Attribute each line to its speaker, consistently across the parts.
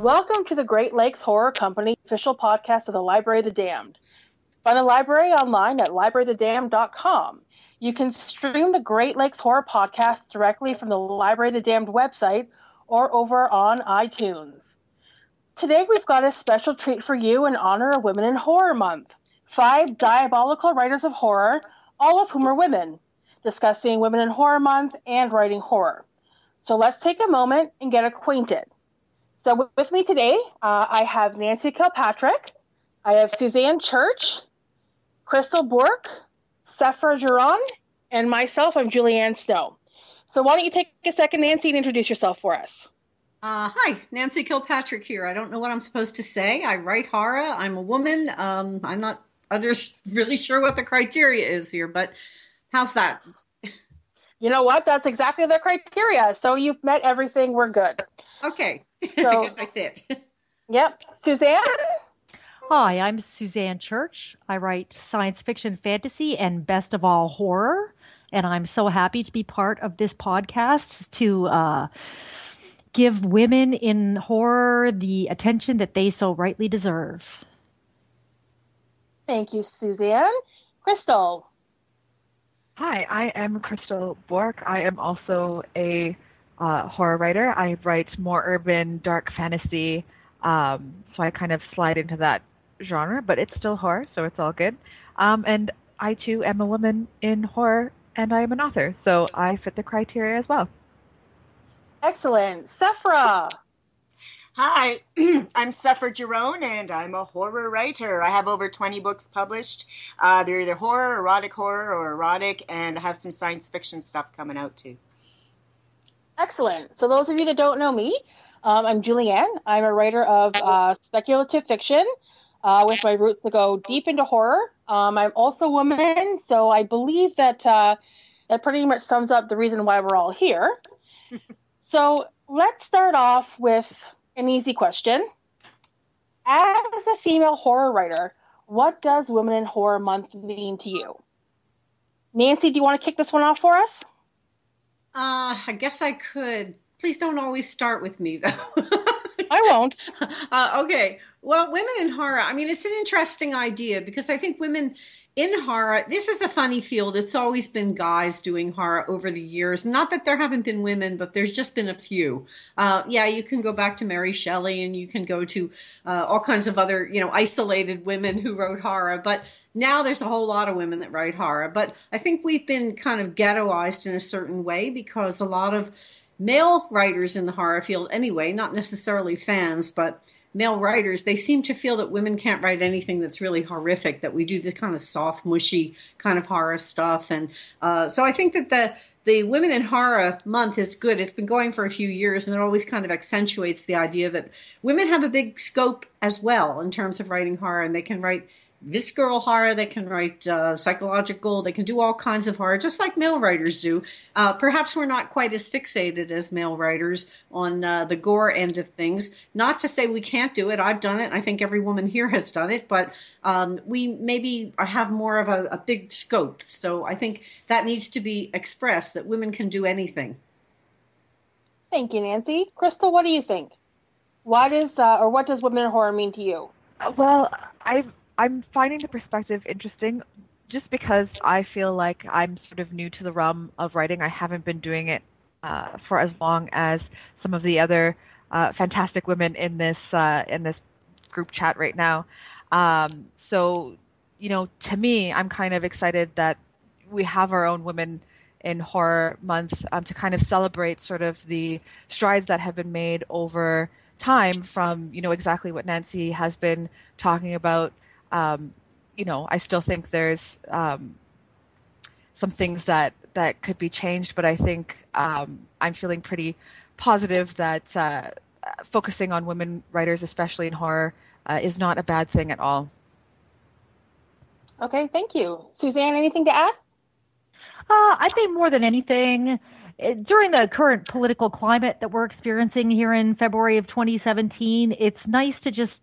Speaker 1: Welcome to the Great Lakes Horror Company official podcast of the Library of the Damned. Find the library online at libraryofthedamned.com. You can stream the Great Lakes Horror Podcast directly from the Library of the Damned website or over on iTunes. Today we've got a special treat for you in honor of Women in Horror Month. 5 diabolical writers of horror, all of whom are women, discussing Women in Horror Month and writing horror. So let's take a moment and get acquainted. So with me today, I have Nancy Kilpatrick, I have Suzanne Church, Crystal Bourque, Sephera Giron, and myself, I'm Julianne Snow. So why don't you take a second, Nancy, and introduce yourself for us.
Speaker 2: Hi, Nancy Kilpatrick here. I don't know what I'm supposed to say. I write horror. I'm a woman. I'm not really sure what the criteria is here, but how's that?
Speaker 1: You know what? That's exactly the criteria. So you've met everything. We're good.
Speaker 2: Okay.
Speaker 1: So,
Speaker 2: I guess I fit.
Speaker 1: Yep. Suzanne?
Speaker 3: Hi, I'm Suzanne Church. I write science fiction, fantasy, and best of all, horror. And I'm so happy to be part of this podcast to give women in horror the attention that they so rightly deserve.
Speaker 1: Thank you, Suzanne. Crystal?
Speaker 4: Hi, I am Crystal Bourque. I am also a horror writer. I write more urban, dark fantasy, so I kind of slide into that genre, but it's still horror, so it's all good. And I, too, am a woman in horror, and I am an author, so I fit the criteria as well.
Speaker 1: Excellent. Sephera?
Speaker 5: Hi, I'm Sephera Giron, and I'm a horror writer. I have over 20 books published. They're either horror, or erotic, and I have some science fiction stuff coming out, too.
Speaker 1: Excellent. So those of you that don't know me, I'm Julianne. I'm a writer of speculative fiction with my roots that go deep into horror. I'm also a woman, so I believe that that pretty much sums up the reason why we're all here. So let's start off with an easy question. As a female horror writer, what does Women in Horror Month mean to you? Nancy, do you want to kick this one off for us?
Speaker 2: I guess I could. Please don't always start with me, though.
Speaker 1: I won't.
Speaker 2: Okay. Well, women in horror, I mean, it's an interesting idea because I think women in horror, this is a funny field. It's always been guys doing horror over the years. Not that there haven't been women, but there's just been a few. You can go back to Mary Shelley and you can go to all kinds of other, isolated women who wrote horror. But now there's a whole lot of women that write horror. But I think we've been kind of ghettoized in a certain way because a lot of male writers in the horror field anyway, not necessarily fans, but male writers, they seem to feel that women can't write anything that's really horrific, that we do the kind of soft, mushy kind of horror stuff. And so I think that the Women in Horror Month is good. It's been going for a few years, and it always kind of accentuates the idea that women have a big scope as well in terms of writing horror, and they can write visceral horror, they can write psychological, they can do all kinds of horror, just like male writers do. Perhaps we're not quite as fixated as male writers on the gore end of things. Not to say we can't do it. I've done it. I think every woman here has done it, but we maybe have more of a big scope. So I think that needs to be expressed, that women can do anything.
Speaker 1: Thank you, Nancy. Crystal, what do you think? What does Women in Horror mean to you?
Speaker 4: Well, I'm finding the perspective interesting just because I feel like I'm sort of new to the realm of writing. I haven't been doing it for as long as some of the other fantastic women in this group chat right now. So, to me, I'm kind of excited that we have our own Women in Horror Month to kind of celebrate sort of the strides that have been made over time from, exactly what Nancy has been talking about. I still think there's some things that could be changed, but I think I'm feeling pretty positive that focusing on women writers, especially in horror, is not a bad thing at all.
Speaker 1: Okay, thank you. Suzanne, anything to add?
Speaker 3: I think more than anything, during the current political climate that we're experiencing here in February of 2017, it's nice to just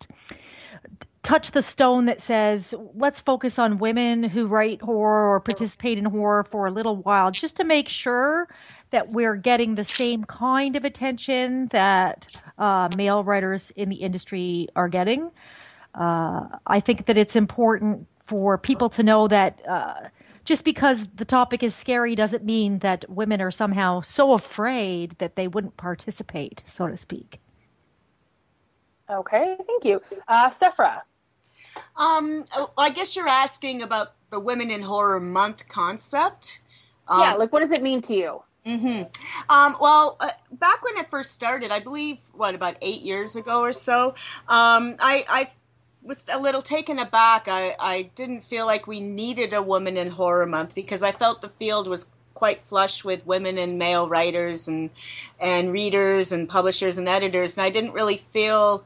Speaker 3: touch the stone that says, let's focus on women who write horror or participate in horror for a little while, just to make sure that we're getting the same kind of attention that male writers in the industry are getting. I think that it's important for people to know that just because the topic is scary doesn't mean that women are somehow so afraid that they wouldn't participate, so to speak.
Speaker 1: Okay, thank you. Sephera.
Speaker 5: I guess you're asking about the Women in Horror Month concept.
Speaker 1: Yeah, like what does it mean to you?
Speaker 5: Well, back when it first started, I believe, about 8 years ago or so, I was a little taken aback. I didn't feel like we needed a Women in Horror Month because I felt the field was quite flush with women and male writers and readers and publishers and editors, and I didn't really feel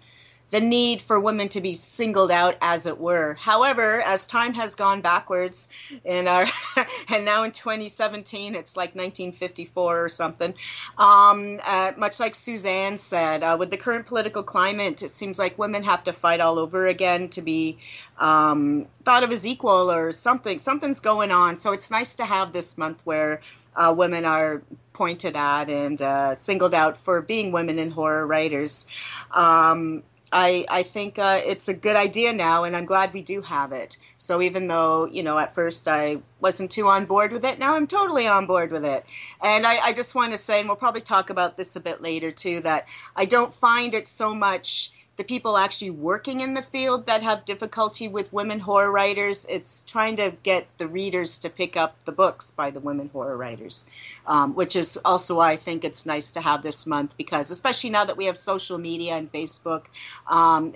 Speaker 5: the need for women to be singled out, as it were. However, as time has gone backwards and now in 2017, it's like 1954 or something, much like Suzanne said, with the current political climate, it seems like women have to fight all over again to be thought of as equal or something. Something's going on. So it's nice to have this month where women are pointed at and singled out for being women in horror writers. I think it's a good idea now, and I'm glad we do have it. So even though, at first I wasn't too on board with it, now I'm totally on board with it. And I just want to say, and we'll probably talk about this a bit later too, that I don't find it so much the people actually working in the field that have difficulty with women horror writers. It's trying to get the readers to pick up the books by the women horror writers, which is also why I think it's nice to have this month, because especially now that we have social media and Facebook,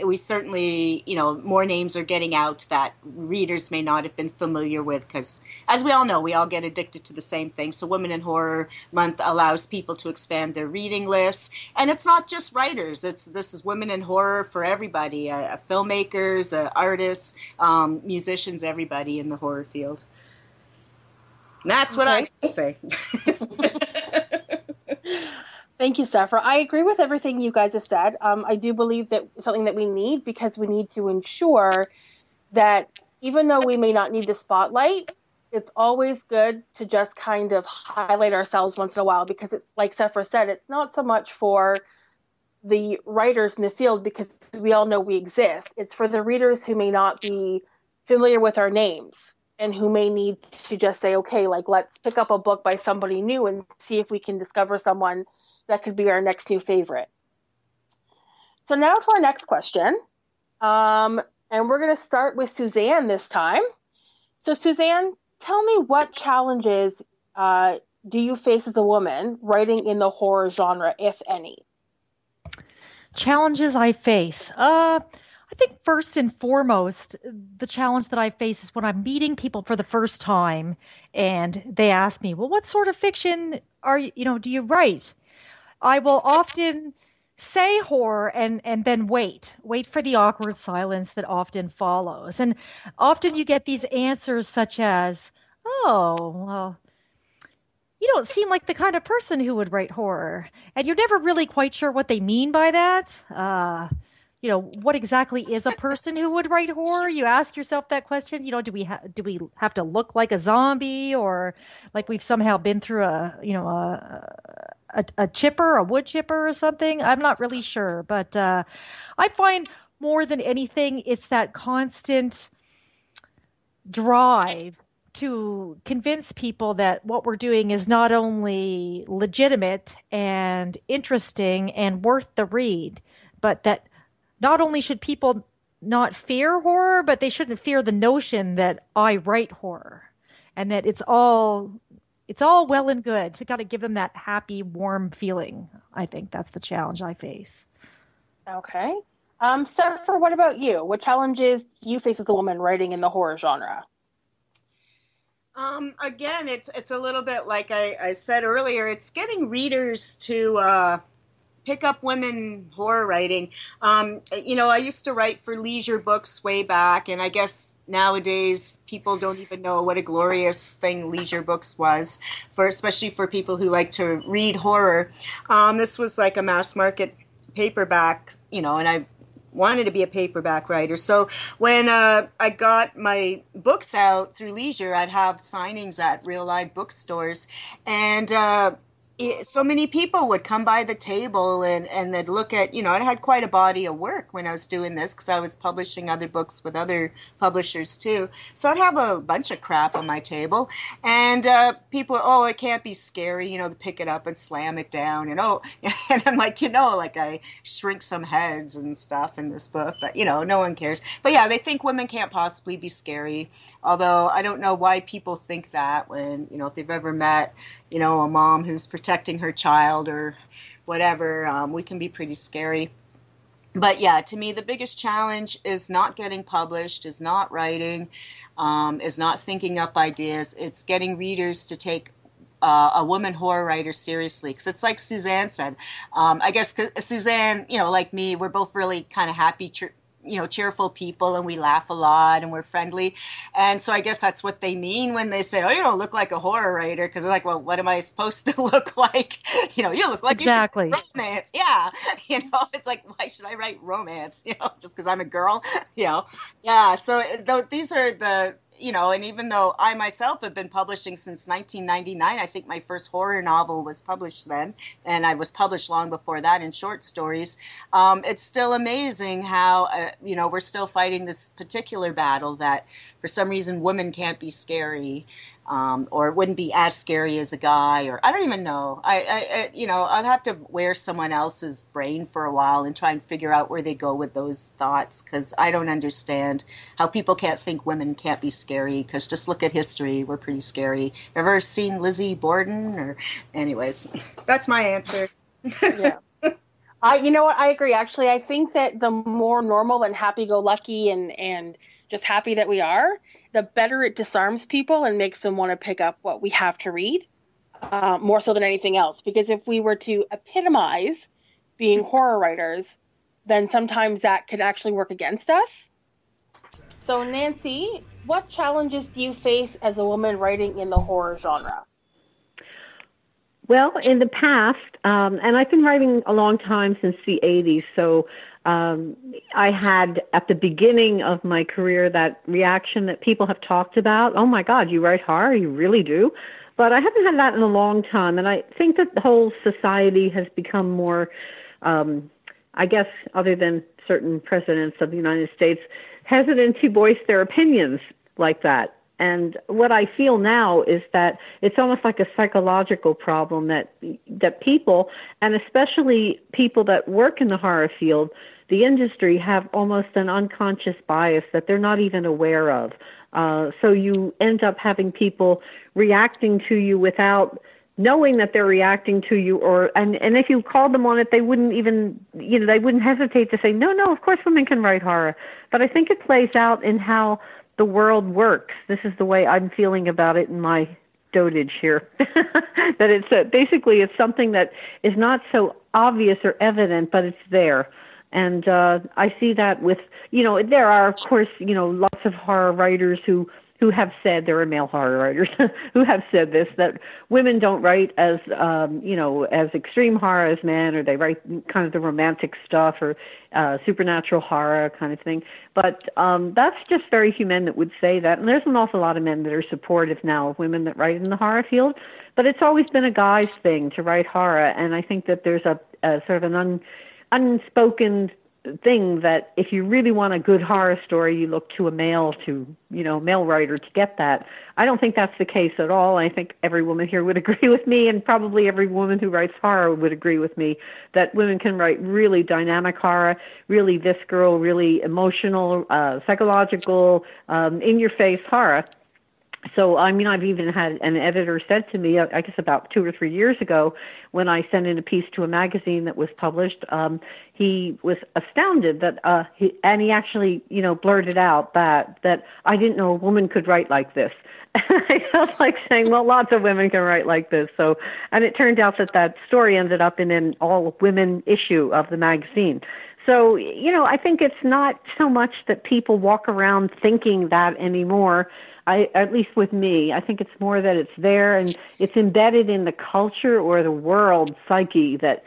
Speaker 5: we certainly, more names are getting out that readers may not have been familiar with, because as we all know, we all get addicted to the same thing. So Women in Horror Month allows people to expand their reading lists. And it's not just writers. This is Women in Horror for everybody, filmmakers, artists, musicians, everybody in the horror field. And that's what I have to say.
Speaker 1: Thank you, Sephera. I agree with everything you guys have said. I do believe that it's something that we need, because we need to ensure that even though we may not need the spotlight, it's always good to just kind of highlight ourselves once in a while, because it's like Sephera said, it's not so much for the writers in the field, because we all know we exist. It's for the readers who may not be familiar with our names and who may need to just say, okay, let's pick up a book by somebody new and see if we can discover someone that could be our next new favorite. So now to our next question. And we're going to start with Suzanne this time. So Suzanne, tell me, what challenges do you face as a woman writing in the horror genre, if any?
Speaker 3: Challenges I face. I think first and foremost, the challenge that I face is when I'm meeting people for the first time and they ask me, well, what sort of fiction do you write? I will often say horror and then wait for the awkward silence that often follows. And often you get these answers such as, oh, well, you don't seem like the kind of person who would write horror. And you're never really quite sure what they mean by that. What exactly is a person who would write horror? You ask yourself that question. Do we have to look like a zombie, or like we've somehow been through a wood chipper or something? I'm not really sure. But I find more than anything, it's that constant drive to convince people that what we're doing is not only legitimate and interesting and worth the read, but that not only should people not fear horror, but they shouldn't fear the notion that I write horror, and that it's all well and good to kind of give them that happy, warm feeling. I think that's the challenge I face.
Speaker 1: Okay. Sephera, what about you? What challenges do you face as a woman writing in the horror genre?
Speaker 5: Again, it's a little bit like I said earlier. It's getting readers to pick up women horror writing. I used to write for leisure books way back, and I guess nowadays people don't even know what a glorious thing leisure books was, especially for people who like to read horror. This was like a mass market paperback, and I wanted to be a paperback writer. So when I got my books out through Leisure, I'd have signings at real live bookstores, and so many people would come by the table and they'd look at, I had quite a body of work when I was doing this because I was publishing other books with other publishers too. So I'd have a bunch of crap on my table, and people, oh, it can't be scary, to pick it up and slam it down. And I'm like, like I shrink some heads and stuff in this book, but no one cares. But yeah, they think women can't possibly be scary. Although I don't know why people think that when, if they've ever met, a mom who's protecting her child or whatever, we can be pretty scary. But yeah, to me, the biggest challenge is not getting published, is not writing, is not thinking up ideas. It's getting readers to take a woman horror writer seriously. Because it's like Suzanne said. I guess Suzanne, like me, we're both really kind of happy, cheerful people, and we laugh a lot and we're friendly. And so I guess that's what they mean when they say, oh, you don't look like a horror writer, because they're like, well, what am I supposed to look like? You look like
Speaker 3: exactly.
Speaker 5: You should write romance. Yeah. It's like, why should I write romance? Just because I'm a girl, Yeah. So these are the, and even though I myself have been publishing since 1999, I think my first horror novel was published then, and I was published long before that in short stories. It's still amazing how, we're still fighting this particular battle that for some reason women can't be scary, or wouldn't be as scary as a guy, or I don't even know. I'd have to wear someone else's brain for a while and try and figure out where they go with those thoughts, because I don't understand how people can't think women can't be scary, because just look at history. We're pretty scary. Ever seen Lizzie Borden? Or anyways, that's my answer.
Speaker 1: Yeah. I agree. Actually, I think that the more normal and happy-go-lucky and just happy that we are, the better it disarms people and makes them want to pick up what we have to read, more so than anything else. Because if we were to epitomize being horror writers, then sometimes that could actually work against us. So, Nancy, what challenges do you face as a woman writing in the horror genre?
Speaker 6: Well, in the past, and I've been writing a long time, since the 80s, so I had, at the beginning of my career, that reaction that people have talked about, oh my God, you write horror, you really do? But I haven't had that in a long time, and I think that the whole society has become more, I guess, other than certain presidents of the United States, hesitant to voice their opinions like that. And what I feel now is that it's almost like a psychological problem that people, and especially people that work in the horror field, the industry, have almost an unconscious bias that they're not even aware of. So you end up having people reacting to you without knowing that they're reacting to you, and if you called them on it, they wouldn't even, they wouldn't hesitate to say, no, of course women can write horror. But I think it plays out in how the world works. This is the way I'm feeling about it in my dotage here. That it's basically it's something that is not so obvious or evident, but it's there. And I see that with, there are, of course, lots of horror writers who have said, there are male horror writers who have said this, that women don't write as, as extreme horror as men, or they write kind of the romantic stuff or supernatural horror kind of thing. But that's just very few men that would say that. And there's an awful lot of men that are supportive now of women that write in the horror field. But it's always been a guy's thing to write horror. And I think that there's a sort of an unspoken thing that if you really want a good horror story, you look to a male writer to get that. I don't think that's the case at all. I think every woman here would agree with me, and probably every woman who writes horror would agree with me, that women can write really dynamic horror, really visceral, really emotional, psychological, in-your-face horror. So, I've even had an editor said to me, I guess about 2 or 3 years ago, when I sent in a piece to a magazine that was published, he was astounded that, he actually, blurted out that I didn't know a woman could write like this. I felt like saying, well, lots of women can write like this. So, and it turned out that story ended up in an all-women issue of the magazine. So, I think it's not so much that people walk around thinking that anymore. At least with me, I think it's more that it's there and it's embedded in the culture or the world psyche that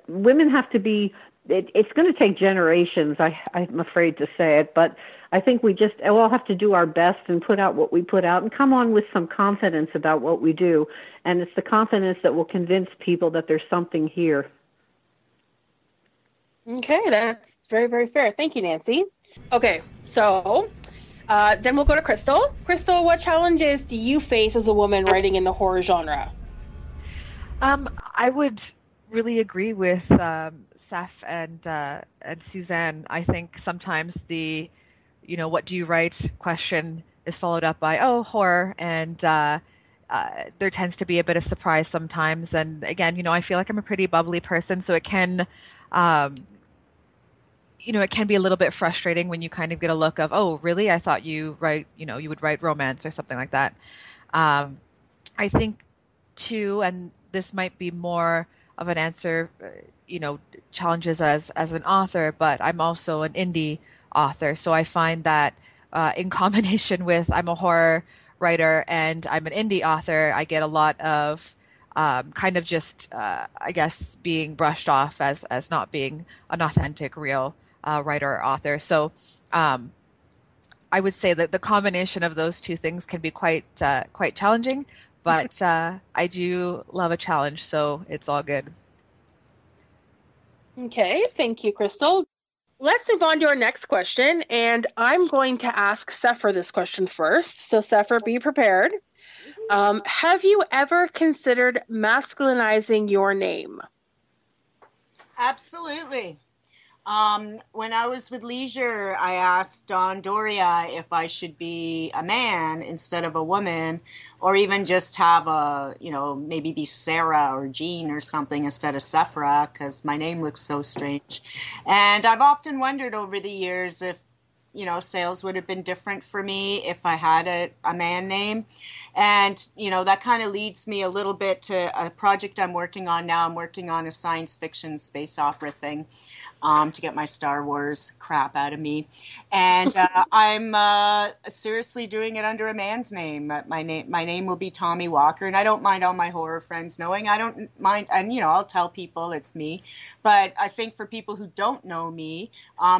Speaker 6: women have to be it's going to take generations. I'm afraid to say it, but I think we all have to do our best and put out what we put out and come on with some confidence about what we do. And it's the confidence that will convince people that there's something here.
Speaker 1: Okay, that's very, very fair. Thank you, Nancy. Okay, so then we'll go to Crystal. Crystal, what challenges do you face as a woman writing in the horror genre?
Speaker 4: I would really agree with Seth and Suzanne. I think sometimes the, what do you write question is followed up by, oh, horror, and there tends to be a bit of surprise sometimes. And again, I feel like I'm a pretty bubbly person, so it can, it can be a little bit frustrating when you kind of get a look of, oh, really? I thought you would write romance or something like that. I think too, and this might be more of an answer, challenges as an author, but I'm also an indie author. So I find that in combination with I'm a horror writer and I'm an indie author, I get a lot of kind of just, I guess, being brushed off as not being an authentic, real writer or author. So I would say that the combination of those two things can be quite challenging, but I do love a challenge, so it's all good.
Speaker 1: Okay, thank you, Crystal. Let's move on to our next question, and I'm going to ask Sephera this question first. So, Sephera, be prepared. Have you ever considered masculinizing your name?
Speaker 5: Absolutely. When I was with Leisure, I asked Dawn Doria if I should be a man instead of a woman, or even just have maybe be Sarah or Jean or something instead of Sephera, because my name looks so strange. And I've often wondered over the years if, sales would have been different for me if I had a man name. And, that kind of leads me a little bit to a project I'm working on now. I'm working on a science fiction space opera thing. To get my Star Wars crap out of me. And I'm seriously doing it under a man's name. My name will be Tommy Walker, and I don't mind all my horror friends knowing. I don't mind, and I'll tell people it's me. But I think for people who don't know me,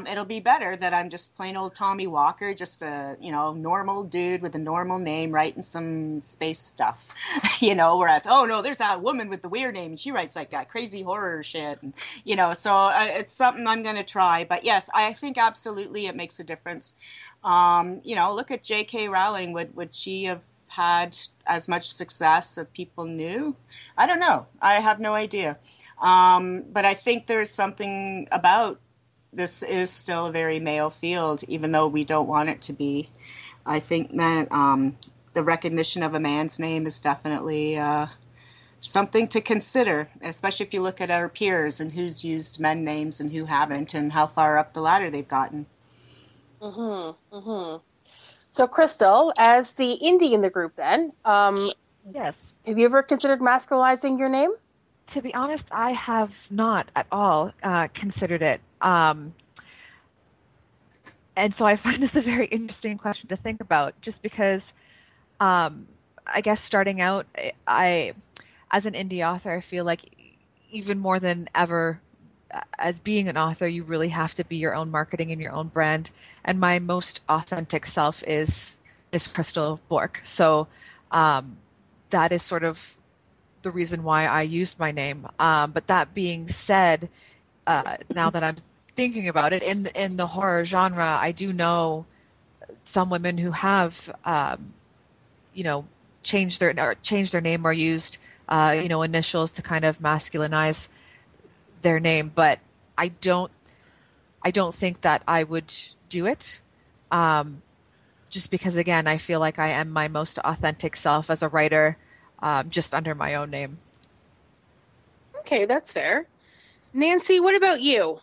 Speaker 5: it'll be better that I'm just plain old Tommy Walker, just a normal dude with a normal name writing some space stuff. Whereas, oh no, there's that woman with the weird name and she writes like that crazy horror shit. And, so it's something I'm going to try. But yes, I think absolutely it makes a difference. Look at J.K. Rowling. Would she have had as much success if people knew? I don't know. I have no idea. But I think there's something about this is still a very male field, even though we don't want it to be. I think that the recognition of a man's name is definitely something to consider, especially if you look at our peers and who's used men names and who haven't and how far up the ladder they've gotten.
Speaker 1: Mm-hmm. Mm-hmm. So, Crystal, as the indie in the group then,
Speaker 4: yes.
Speaker 1: Have you ever considered masculizing your name?
Speaker 4: To be honest, I have not at all considered it. And so I find this a very interesting question to think about, just because I guess starting out, as an indie author, I feel like even more than ever, as being an author, you really have to be your own marketing and your own brand. And my most authentic self is Crystal Bourque. So that is sort of the reason why I used my name. But that being said, now that I'm thinking about it, in the horror genre, I do know some women who have, changed their name or used, initials to kind of masculinize their name. But I don't think that I would do it. Just because, again, I feel like I am my most authentic self as a writer, just under my own name.
Speaker 1: Okay, that's fair. Nancy, what about you?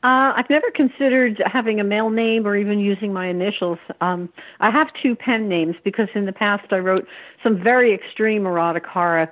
Speaker 6: I've never considered having a male name or even using my initials. I have two pen names because in the past I wrote some very extreme erotic horror.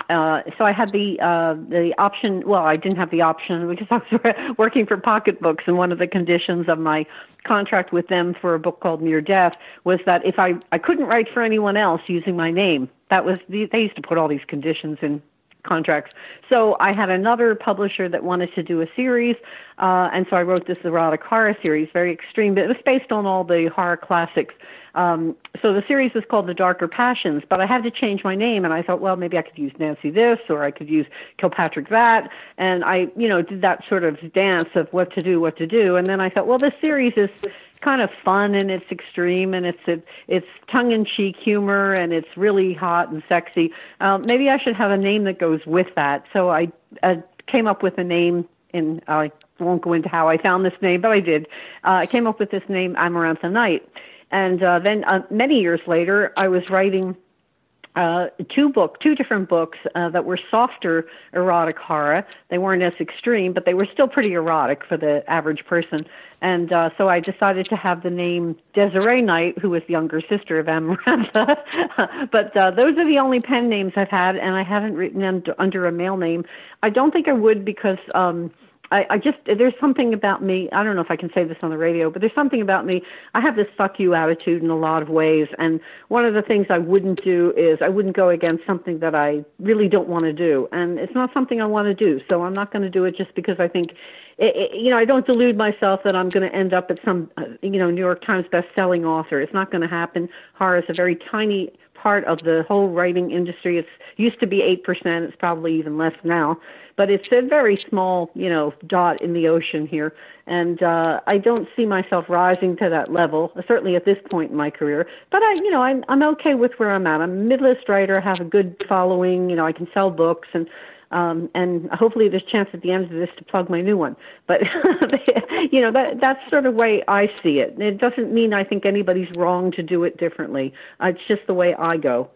Speaker 6: So I had the option. Well, I didn't have the option because I was working for Pocket Books, and one of the conditions of my contract with them for a book called Near Death was that if I couldn't write for anyone else using my name. That was they used to put all these conditions in contracts. So I had another publisher that wanted to do a series, and so I wrote this erotic horror series, very extreme, but it was based on all the horror classics. So the series was called The Darker Passions, but I had to change my name, and I thought, well, maybe I could use Nancy this, or I could use Kilpatrick that, and I, did that sort of dance of what to do, and then I thought, well, this series is kind of fun, and it's extreme, and it's tongue-in-cheek humor, and it's really hot and sexy. Maybe I should have a name that goes with that. So I came up with a name, and I won't go into how I found this name, but I did. I came up with this name, Amarantha Night. And then many years later, I was writing two different books that were softer erotic horror. They weren't as extreme, but they were still pretty erotic for the average person. And so I decided to have the name Desiree Knight, who was the younger sister of Amarantha. But those are the only pen names I've had, and I haven't written them under a male name. I don't think I would because I just, there's something about me, I don't know if I can say this on the radio, but there's something about me, I have this fuck you attitude in a lot of ways, and one of the things I wouldn't do is I wouldn't go against something that I really don't want to do, and it's not something I want to do, so I'm not going to do it just because I think, I don't delude myself that I'm going to end up at some, New York Times best-selling author. It's not going to happen. Horror is a very tiny part of the whole writing industry. It used to be 8%. It's probably even less now. But it's a very small, dot in the ocean here. And I don't see myself rising to that level, certainly at this point in my career. But I'm okay with where I'm at. I'm a mid-list writer. I have a good following. I can sell books, and hopefully there's a chance at the end of this to plug my new one. But that's sort of the way I see it. It doesn't mean I think anybody's wrong to do it differently. It's just the way I go.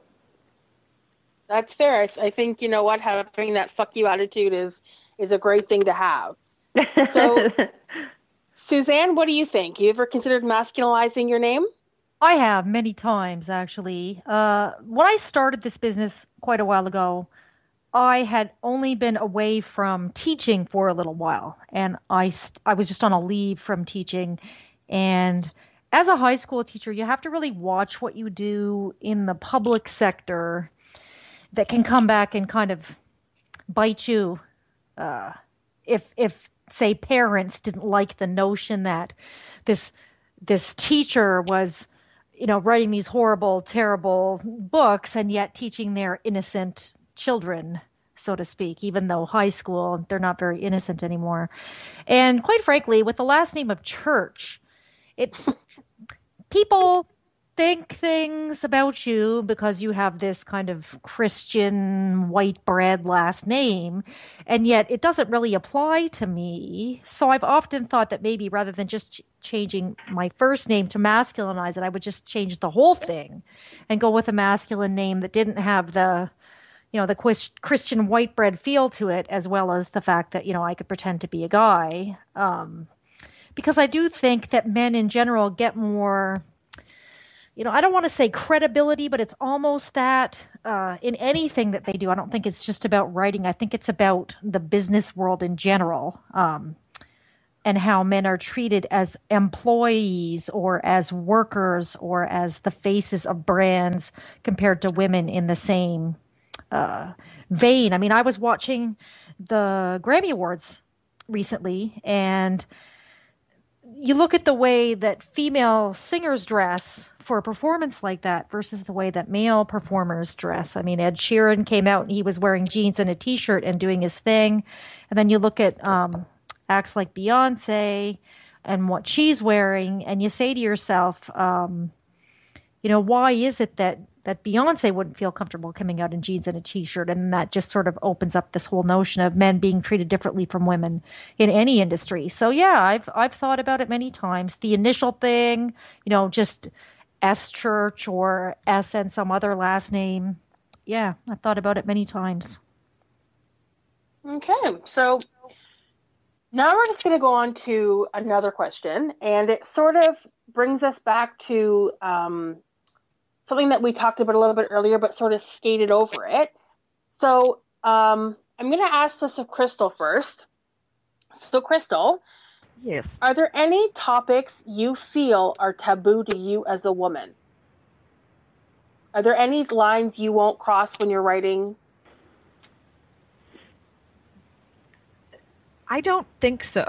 Speaker 1: That's fair. I think, having that fuck you attitude is a great thing to have. So, Suzanne, what do you think? You ever considered masculinizing your name?
Speaker 3: I have many times, actually. When I started this business quite a while ago, I had only been away from teaching for a little while, and I was just on a leave from teaching. And as a high school teacher, you have to really watch what you do in the public sector that can come back and kind of bite you if say parents didn't like the notion that this teacher was writing these horrible, terrible books and yet teaching their innocent children, so to speak, even though high school, they're not very innocent anymore. And quite frankly, with the last name of Church, people think things about you because you have this kind of Christian white bread last name, and yet it doesn't really apply to me. So I've often thought that maybe rather than just changing my first name to masculinize it, I would just change the whole thing and go with a masculine name that didn't have the Christian white bread feel to it, as well as the fact that, I could pretend to be a guy. Because I do think that men in general get more, I don't want to say credibility, but it's almost that in anything that they do. I don't think it's just about writing. I think it's about the business world in general, and how men are treated as employees or as workers or as the faces of brands compared to women in the same vein. I mean, I was watching the Grammy Awards recently, and you look at the way that female singers dress for a performance like that versus the way that male performers dress. I mean, Ed Sheeran came out and he was wearing jeans and a t-shirt and doing his thing. And then you look at acts like Beyonce and what she's wearing, and you say to yourself, why is it that Beyonce wouldn't feel comfortable coming out in jeans and a t-shirt? And that just sort of opens up this whole notion of men being treated differently from women in any industry. So yeah, I've thought about it many times. The initial thing, just S Church or S and some other last name. Yeah, I've thought about it many times.
Speaker 1: Okay, so now we're just going to go on to another question, and it sort of brings us back to something that we talked about a little bit earlier, but sort of skated over it. So I'm going to ask this of Crystal first. So Crystal,
Speaker 4: yes,
Speaker 1: are there any topics you feel are taboo to you as a woman? Are there any lines you won't cross when you're writing?
Speaker 4: I don't think so.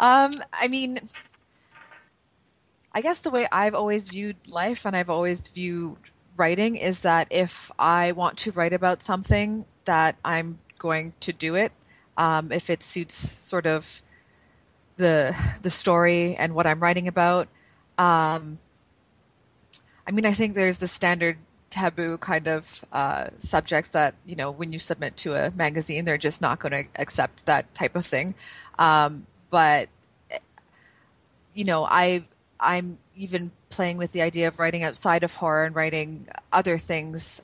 Speaker 4: I mean, I guess the way I've always viewed life and I've always viewed writing is that if I want to write about something, that I'm going to do it. If it suits sort of the story and what I'm writing about. I mean, I think there's the standard taboo kind of subjects that, you know, when you submit to a magazine, they're just not going to accept that type of thing. But, you know, I'm even playing with the idea of writing outside of horror and writing other things,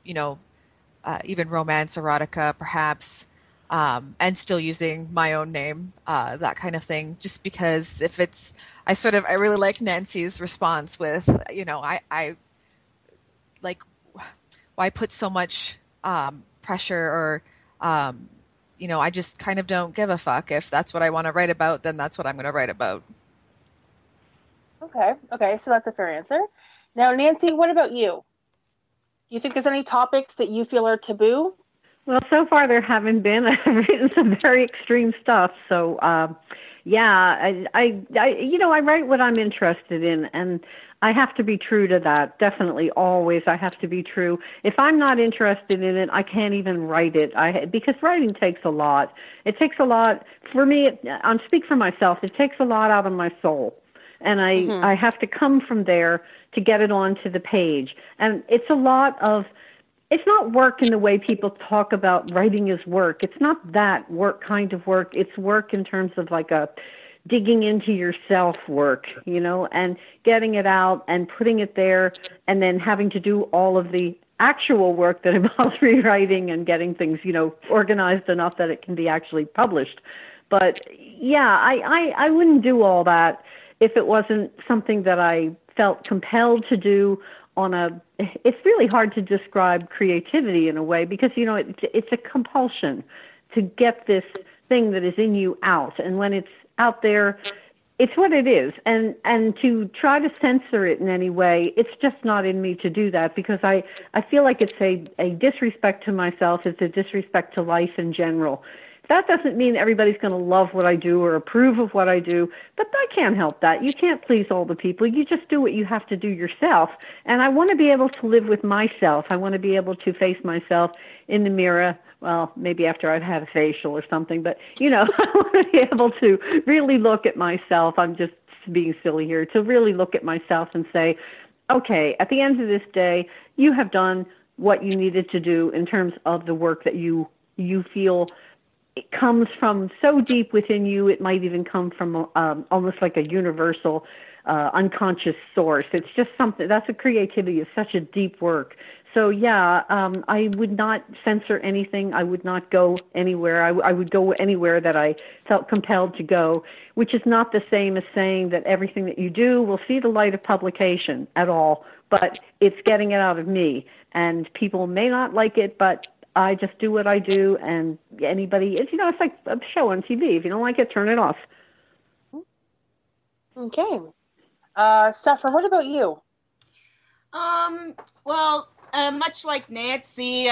Speaker 4: you know, even romance, erotica, perhaps, and still using my own name, that kind of thing. Just because if it's, I really like Nancy's response with, you know, I like, why put so much pressure or, you know, I just kind of don't give a fuck. If that's what I want to write about, then that's what I'm going to write about.
Speaker 1: Okay, so that's a fair answer. Now, Nancy, what about you? Do you think there's any topics that you feel are taboo?
Speaker 6: Well, so far there haven't been. I've written some very extreme stuff. So, yeah, I you know, I write what I'm interested in, and I have to be true to that. Definitely, always, I have to be true. If I'm not interested in it, I can't even write it. Because writing takes a lot. It takes a lot for me. I'll speak for myself. It takes a lot out of my soul, and I have to come from there to get it onto the page. And it's a lot of. It's not work in the way people talk about writing is work. It's not that work kind of work. It's work in terms of like a digging into yourself work, you know, and getting it out and putting it there and then having to do all of the actual work that involves rewriting and getting things, you know, organized enough that it can be actually published. But yeah, I wouldn't do all that if it wasn't something that I felt compelled to do. It's really hard to describe creativity in a way because, you know, it's a compulsion to get this thing that is in you out. And when it's out there, it's what it is. And to try to censor it in any way, it's just not in me to do that because I feel like it's a disrespect to myself. It's a disrespect to life in general. That doesn't mean everybody's going to love what I do or approve of what I do, but I can't help that. You can't please all the people. You just do what you have to do yourself. And I want to be able to live with myself. I want to be able to face myself in the mirror. Well, maybe after I've had a facial or something, but, you know, I want to be able to really look at myself. I'm just being silly here, to really look at myself and say, okay, at the end of this day, you have done what you needed to do in terms of the work that you feel it comes from so deep within you, it might even come from almost like a universal unconscious source. It's just something, that's a creativity, it's such a deep work. So yeah, I would not censor anything. I would not go anywhere. I would go anywhere that I felt compelled to go, which is not the same as saying that everything that you do will see the light of publication at all, but it's getting it out of me. And people may not like it, but I just do what I do, and anybody, you know, it's like a show on TV. If you don't like it, turn it off.
Speaker 1: Okay. Sephera, what about you?
Speaker 5: Well, much like Nancy,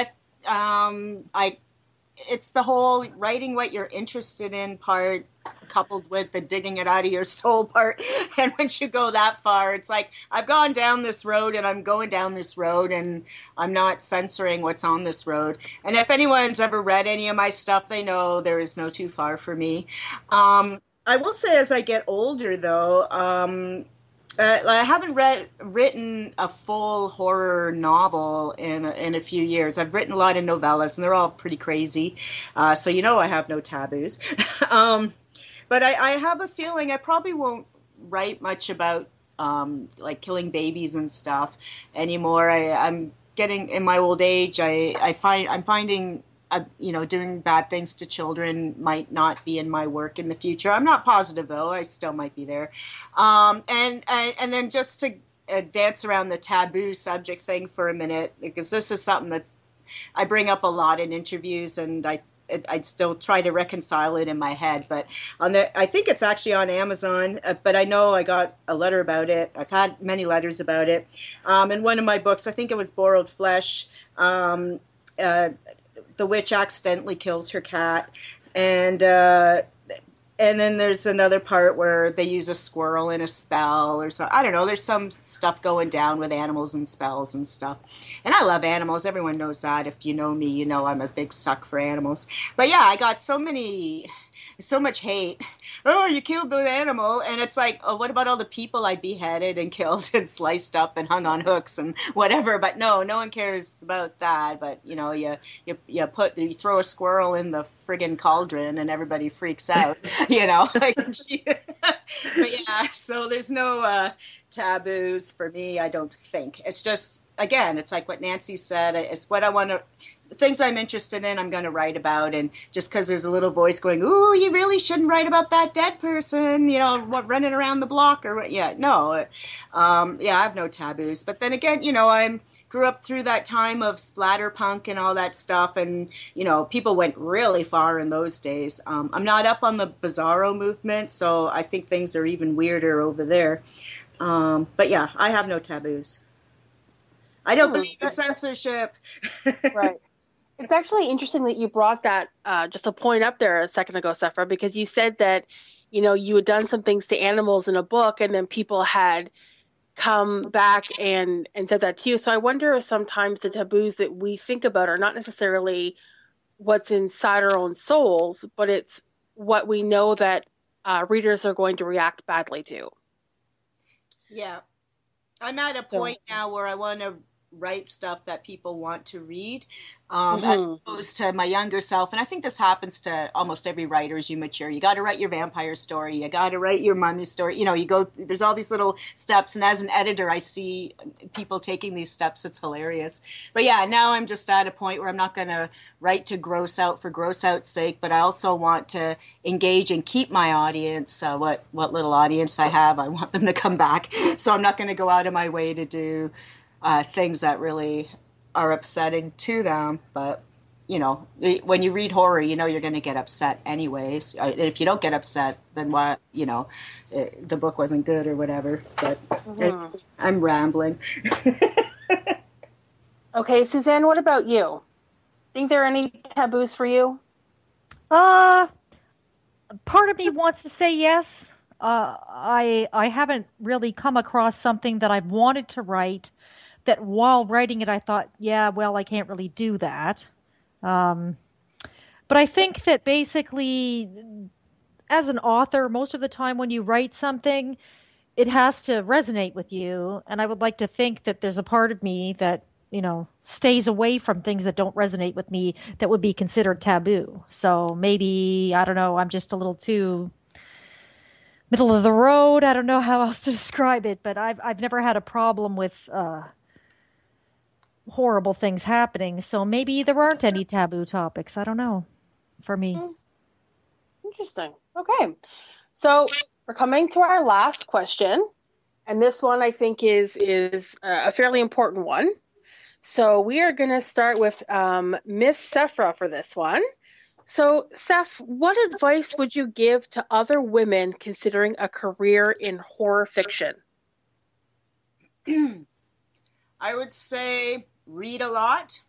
Speaker 5: it's the whole writing what you're interested in part coupled with the digging it out of your soul part. And once you go that far, it's like, I've gone down this road and I'm going down this road and I'm not censoring what's on this road. And if anyone's ever read any of my stuff, they know there is no too far for me. I will say as I get older, though, I haven't written a full horror novel in a few years. I've written a lot of novellas, and they're all pretty crazy. So you know I have no taboos. But I have a feeling I probably won't write much about like killing babies and stuff anymore. I'm getting in my old age. I'm finding you know, doing bad things to children might not be in my work in the future. I'm not positive though. I still might be there. And then just to dance around the taboo subject thing for a minute, because this is something I bring up a lot in interviews, and I'd still try to reconcile it in my head. But I think it's actually on Amazon, but I know I got a letter about it. I've had many letters about it. In one of my books, I think it was Borrowed Flesh, the witch accidentally kills her cat, And then there's another part where they use a squirrel in a spell or so. I don't know. There's some stuff going down with animals and spells and stuff. And I love animals. Everyone knows that. If you know me, you know I'm a big suck for animals. But yeah, I got so much hate. Oh, you killed the animal. And it's like, oh, what about all the people I beheaded and killed and sliced up and hung on hooks and whatever? But no one cares about that. But, you know, you throw a squirrel in the friggin' cauldron and everybody freaks out, you know. Like, but yeah, so there's no taboos for me, I don't think. It's just, again, it's like what Nancy said. It's what I want to... things I'm interested in, I'm going to write about. And just because there's a little voice going, ooh, you really shouldn't write about that dead person, you know, running around the block or what? Yeah, no. I have no taboos. But then again, you know, I grew up through that time of splatterpunk and all that stuff. And, you know, people went really far in those days. I'm not up on the Bizarro movement, so I think things are even weirder over there. But yeah, I have no taboos. I don't believe in censorship.
Speaker 1: Right. It's actually interesting that you brought that just a point up there a second ago, Sephera, because you said that, you know, you had done some things to animals in a book and then people had come back and said that to you. So I wonder if sometimes the taboos that we think about are not necessarily what's inside our own souls, but it's what we know that readers are going to react badly to.
Speaker 5: Yeah. I'm at a point now where I want to write stuff that people want to read, as opposed to my younger self. And I think this happens to almost every writer as you mature. You got to write your vampire story. You got to write your mummy story. You know, there's all these little steps. And as an editor, I see people taking these steps. It's hilarious. But yeah, now I'm just at a point where I'm not going to write to gross out for gross out's sake, but I also want to engage and keep my audience, what little audience I have, I want them to come back. So I'm not going to go out of my way to do things that really are upsetting to them. But, you know, when you read horror, you know you're going to get upset anyways. If you don't get upset, then why, you know, the book wasn't good or whatever. But I'm rambling.
Speaker 1: Okay, Suzanne, what about you? Think there are any taboos for you?
Speaker 3: Part of me wants to say yes. I haven't really come across something that I've wanted to write that while writing it I thought, yeah, well, I can't really do that. But I think that basically as an author, most of the time when you write something, it has to resonate with you. And I would like to think that there's a part of me that, you know, stays away from things that don't resonate with me that would be considered taboo. So maybe, I don't know, I'm just a little too middle of the road. I don't know how else to describe it, but I've never had a problem with horrible things happening. So maybe there aren't any taboo topics. I don't know. For me.
Speaker 1: Interesting. Okay. So we're coming to our last question. And this one I think is a fairly important one. So we are going to start with Miss Sephera for this one. So, Seph, what advice would you give to other women considering a career in horror fiction?
Speaker 5: I would say read a lot,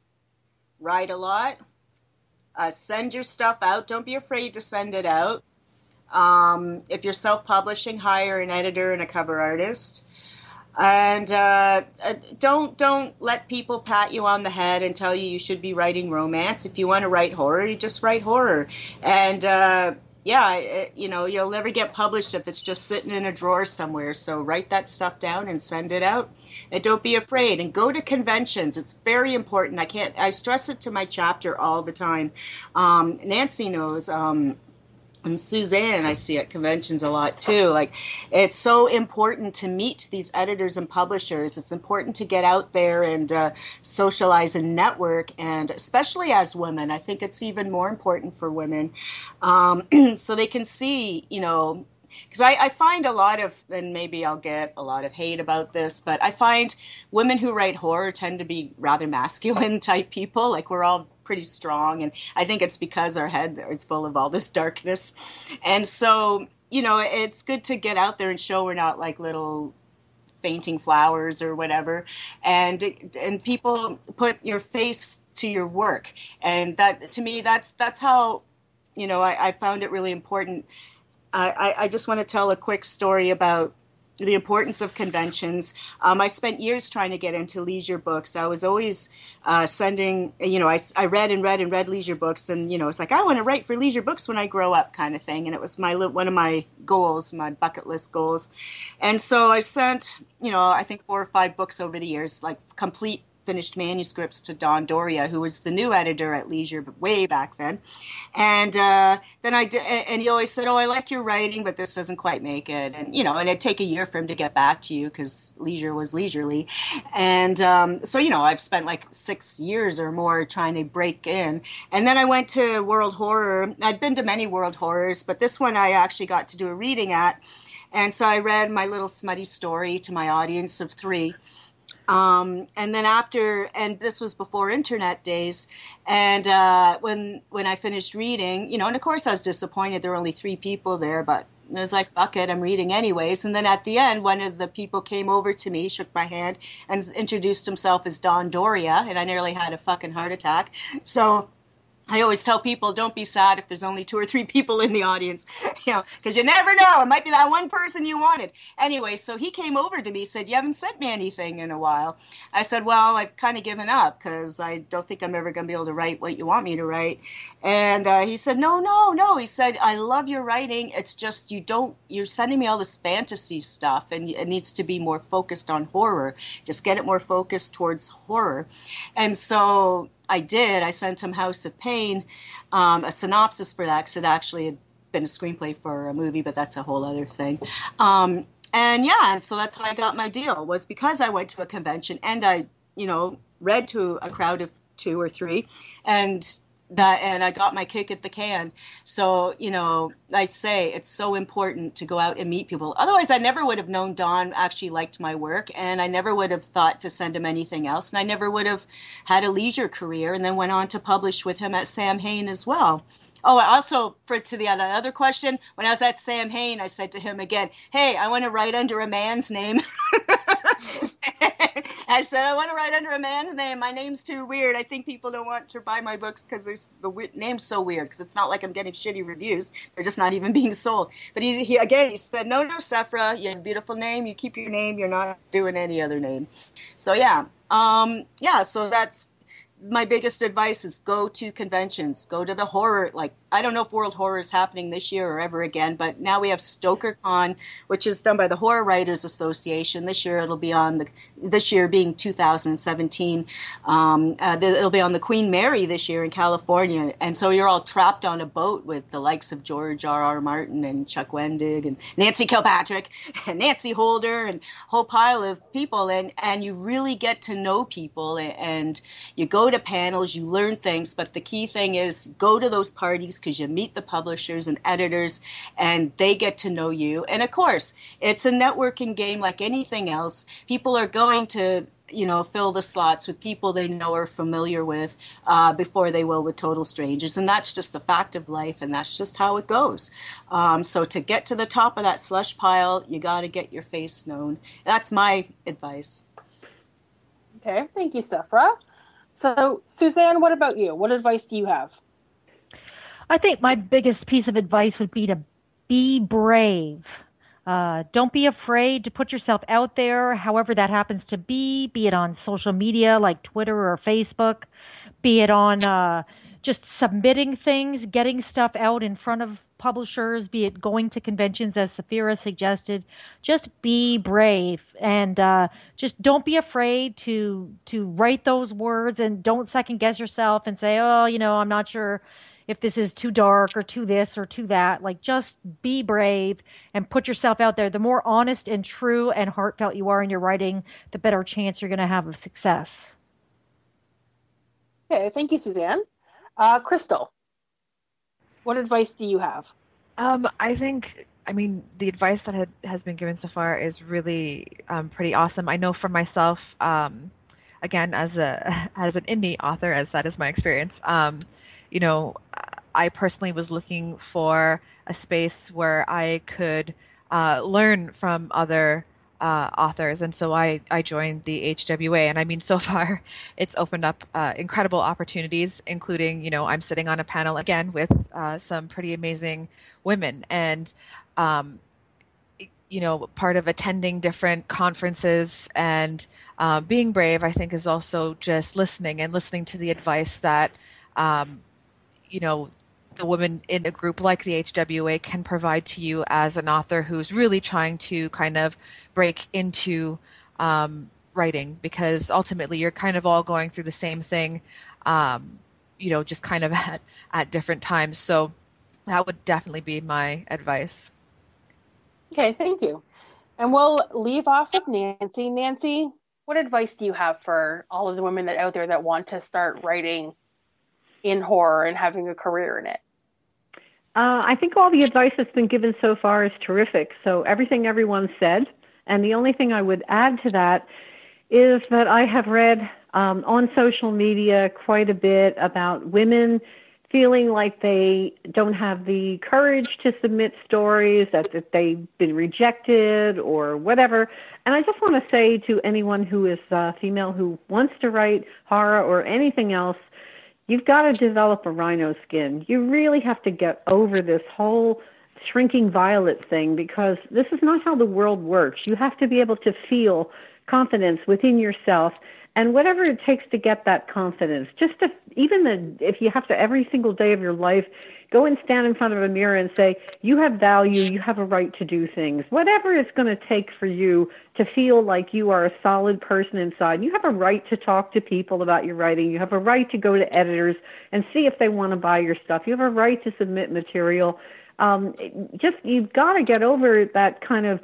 Speaker 5: write a lot, send your stuff out. Don't be afraid to send it out. If you're self-publishing, hire an editor and a cover artist. And don't let people pat you on the head and tell you should be writing romance. If you want to write horror, you just write horror. And you know, you'll never get published if it's just sitting in a drawer somewhere. So write that stuff down and send it out. And don't be afraid. And go to conventions. It's very important. I stress it to my chapter all the time. Nancy knows. And Suzanne, I see at conventions a lot too. Like, it's so important to meet these editors and publishers. It's important to get out there and socialize and network. And especially as women, I think it's even more important for women. So they can see, you know, because I find a lot of, and maybe I'll get a lot of hate about this, but I find women who write horror tend to be rather masculine type people. Like, we're all pretty strong, and I think it's because our head is full of all this darkness. And so, you know, it's good to get out there and show we're not like little fainting flowers or whatever, and people put your face to your work. And that, to me, that's how I found it really important. I just want to tell a quick story about the importance of conventions. I spent years trying to get into leisure books. I was always sending, I read and read and read leisure books, and it's like I want to write for leisure books when I grow up, kind of thing. And it was one of my goals, my bucket list goals. And so I sent, I think 4 or 5 books over the years, like complete finished manuscripts, to Don Doria, who was the new editor at Leisure way back then. And then and he always said, "Oh, I like your writing, but this doesn't quite make it." And and it'd take a year for him to get back to you because Leisure was leisurely. And so I've spent like 6 years or more trying to break in. And then I went to World Horror. I'd been to many World Horrors, but this one I actually got to do a reading at. And so I read my little smutty story to my audience of 3. And then and this was before internet days, and when I finished reading, and of course I was disappointed there were only 3 people there, but I was like, fuck it, I'm reading anyways. And then at the end, one of the people came over to me, shook my hand, and introduced himself as Don Doria, and I nearly had a fucking heart attack. So I always tell people, don't be sad if there's only 2 or 3 people in the audience, because you never know. It might be that one person you wanted. Anyway, so he came over to me, said, "You haven't sent me anything in a while." I said, "Well, I've kind of given up because I don't think I'm ever going to be able to write what you want me to write." And he said, No. He said, "I love your writing. It's just you're sending me all this fantasy stuff, and it needs to be more focused on horror. Just get it more focused towards horror." And so I did. I sent him House of Pain, a synopsis for that, because it actually had been a screenplay for a movie, but that's a whole other thing. And so that's how I got my deal, was because I went to a convention and I, read to a crowd of 2 or 3, and I got my kick at the can. So, I'd say it's so important to go out and meet people. Otherwise, I never would have known Don actually liked my work, and I never would have thought to send him anything else, and I never would have had a leisure career, and then went on to publish with him at Sam Hain as well. Oh, also, to the other question, when I was at Sam Hain, I said to him again, "Hey, I want to write under a man's name." I said, "I want to write under a man's name. My name's too weird. I think people don't want to buy my books because the name's so weird, because it's not like I'm getting shitty reviews. They're just not even being sold." But he said, no, Sephera, you have a beautiful name. You keep your name. You're not doing any other name. So, so that's my biggest advice, is go to conventions, go to the horror. Like, I don't know if World Horror is happening this year or ever again, but now we have StokerCon, which is done by the Horror Writers Association. This year it'll be this year being 2017, it'll be on the Queen Mary this year in California. And so you're all trapped on a boat with the likes of George R.R. Martin and Chuck Wendig and Nancy Kilpatrick and Nancy Holder and a whole pile of people. And you really get to know people, and you go to panels, you learn things. But the key thing is go to those parties, because you meet the publishers and editors, and they get to know you. And of course, it's a networking game like anything else. People are going to, fill the slots with people they know or familiar with before they will with total strangers. And that's just a fact of life, and that's just how it goes. So to get to the top of that slush pile, you got to get your face known. That's my advice.
Speaker 1: Okay, thank you, Sephera. So, Suzanne, what about you? What advice do you have?
Speaker 3: I think my biggest piece of advice would be to be brave. Don't be afraid to put yourself out there, however that happens to be it on social media like Twitter or Facebook, be it on just submitting things, getting stuff out in front of publishers, be it going to conventions as Sephera suggested. Just be brave, and just don't be afraid to write those words, and don't second guess yourself and say, "Oh, I'm not sure if this is too dark or too this or too that." Like, just be brave and put yourself out there. The more honest and true and heartfelt you are in your writing, the better chance you're going to have of success.
Speaker 1: Okay, thank you, Suzanne. Crystal, what advice do you have?
Speaker 4: The advice that has been given so far is really pretty awesome. I know for myself, again, as an indie author, as that is my experience, I personally was looking for a space where I could learn from other authors, and so I joined the HWA. And I mean, so far, it's opened up incredible opportunities, including, you know, I'm sitting on a panel again with some pretty amazing women, and you know, part of attending different conferences and being brave, I think, is also just listening to the advice that, you know, the women in a group like the HWA can provide to you as an author who's really trying to kind of break into writing, because ultimately you're kind of all going through the same thing, you know, just kind of at different times. So that would definitely be my advice.
Speaker 1: Okay, thank you. And we'll leave off with Nancy. Nancy, what advice do you have for all of the women that out there that want to start writing in horror and having a career in it?
Speaker 6: I think all the advice that's been given so far is terrific. So everything everyone said, and the only thing I would add to that is that I have read on social media quite a bit about women feeling like they don't have the courage to submit stories, that they've been rejected or whatever. And I just want to say to anyone who is female who wants to write horror or anything else, you've got to develop a rhino skin. You really have to get over this whole shrinking violet thing, because this is not how the world works. You have to be able to feel confidence within yourself, and whatever it takes to get that confidence, just to, if you have to every single day of your life, go and stand in front of a mirror and say, you have value, you have a right to do things. Whatever it's going to take for you to feel like you are a solid person inside. You have a right to talk to people about your writing. You have a right to go to editors and see if they want to buy your stuff. You have a right to submit material. You've got to get over that kind of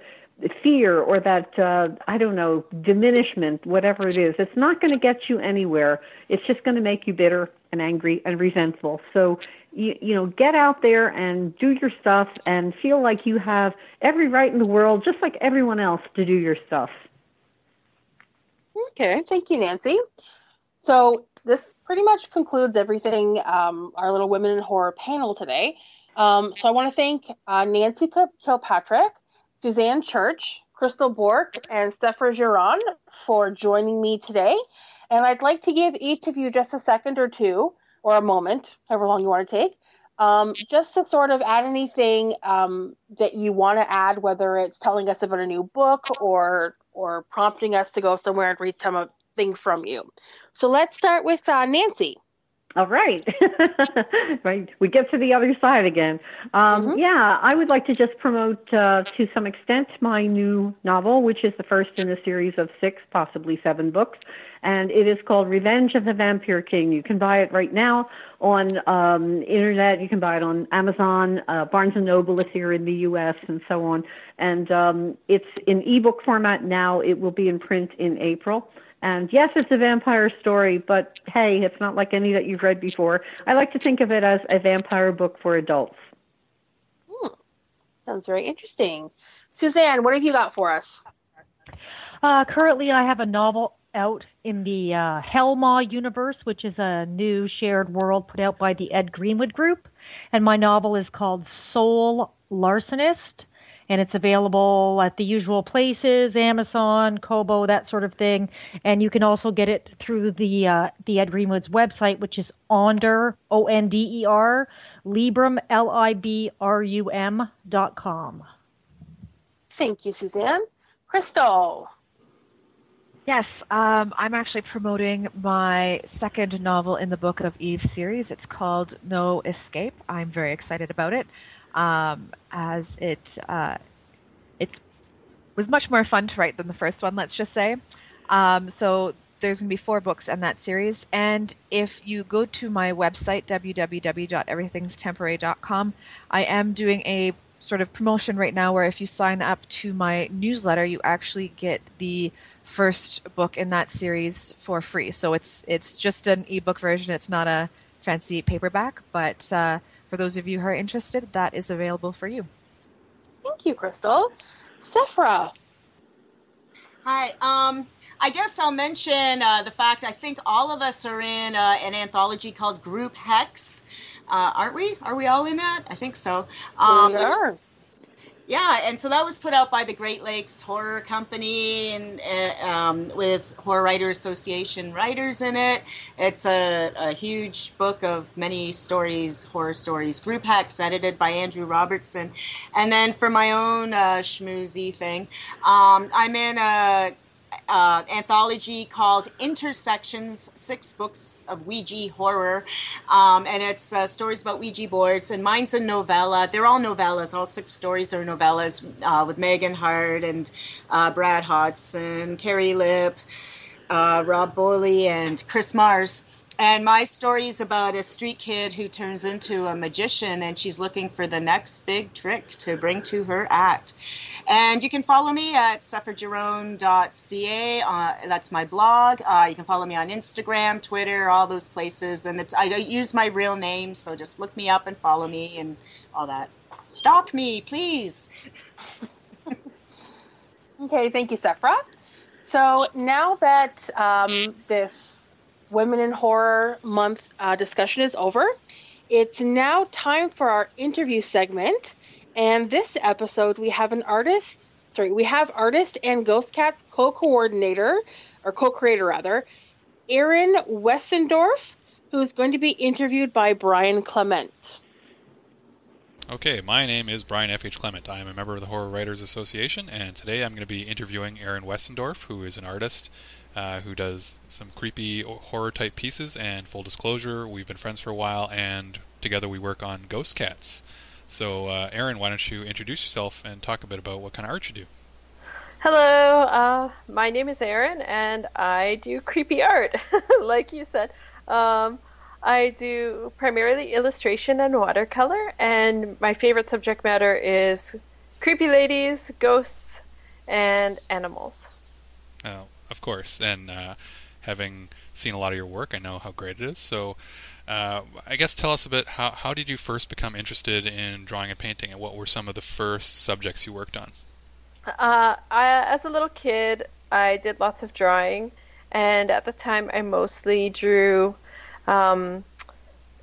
Speaker 6: fear or that, diminishment, whatever it is. It's not going to get you anywhere. It's just going to make you bitter and angry and resentful. So, get out there and do your stuff and feel like you have every right in the world, just like everyone else, to do your stuff.
Speaker 1: Okay, thank you, Nancy. So this pretty much concludes everything, our little Women in Horror panel today. So I want to thank Nancy Kilpatrick, Suzanne Church, Crystal Bourque, and Sephera Giron for joining me today. And I'd like to give each of you just a second or two, or a moment, however long you want to take, just to sort of add anything that you want to add, whether it's telling us about a new book or prompting us to go somewhere and read something from you. So let's start with Nancy.
Speaker 6: All right. Right. We get to the other side again. Yeah, I would like to just promote to some extent my new novel, which is the first in a series of 6, possibly 7 books. And it is called Revenge of the Vampire King. You can buy it right now on internet. You can buy it on Amazon. Barnes & Noble is here in the U.S. and so on. And it's in ebook format now. It will be in print in April. And yes, it's a vampire story, but hey, it's not like any that you've read before. I like to think of it as a vampire book for adults.
Speaker 1: Sounds very interesting. Suzanne, what have you got for us?
Speaker 3: Currently, I have a novel out in the Hellmaw universe, which is a new shared world put out by the Ed Greenwood Group. And my novel is called Soul Larcenist. And it's available at the usual places, Amazon, Kobo, that sort of thing. And you can also get it through the Ed Greenwood's website, which is Onder, Onder, Librum, Librum.com.
Speaker 1: Thank you, Suzanne. Crystal.
Speaker 4: Yes, I'm actually promoting my second novel in the Book of Eve series. It's called No Escape. I'm very excited about it. As it was much more fun to write than the first one, let's just say. So there's going to be 4 books in that series. And if you go to my website, www.everythingstemporary.com, I am doing a sort of promotion right now where if you sign up to my newsletter, you actually get the first book in that series for free. So it's just an ebook version. It's not a fancy paperback, but for those of you who are interested, that is available for you.
Speaker 1: Thank you, Crystal. Sephera.
Speaker 5: Hi. I guess I'll mention the fact I think all of us are in an anthology called Group Hex. Aren't we? Are we all in that? I think so.
Speaker 1: We are.
Speaker 5: Yeah, and so that was put out by the Great Lakes Horror Company, and with Horror Writers Association writers in it. It's a huge book of many stories, horror stories. Group Hacks, edited by Andrew Robertson. And then for my own schmoozy thing, I'm in a anthology called Intersections, 6 books of Ouija horror, and it's stories about Ouija boards, and mine's a novella. They're all novellas. All 6 stories are novellas, with Megan Hart and Brad Hodson, Carrie Lip, Rob Boley, and Chris Mars. And my story is about a street kid who turns into a magician, and she's looking for the next big trick to bring to her act. And you can follow me at sepheragiron.ca. That's my blog. You can follow me on Instagram, Twitter, all those places. And I don't use my real name, so just look me up and follow me and all that. Stalk me, please.
Speaker 1: Okay, thank you, Sephera. So now that this Women in Horror Month discussion is over, it's now time for our interview segment. And this episode, we have artist and Ghost Cats co-creator, Arinn Westendorf, who's going to be interviewed by Brian Clement.
Speaker 7: Okay, my name is Brian F.H. Clement. I am a member of the Horror Writers Association, and today I'm going to be interviewing Arinn Westendorf, who is an artist who does some creepy horror-type pieces. And full disclosure, we've been friends for a while, and together we work on Ghost Cats. So, Arinn, why don't you introduce yourself and talk a bit about what kind of art you do?
Speaker 8: Hello, my name is Arinn, and I do creepy art, like you said. I do primarily illustration and watercolor, and my favorite subject matter is creepy ladies, ghosts, and animals.
Speaker 7: Oh, of course, and having seen a lot of your work, I know how great it is. So I guess tell us a bit, how did you first become interested in drawing and painting, and what were some of the first subjects you worked on?
Speaker 8: As a little kid, I did lots of drawing, and at the time I mostly drew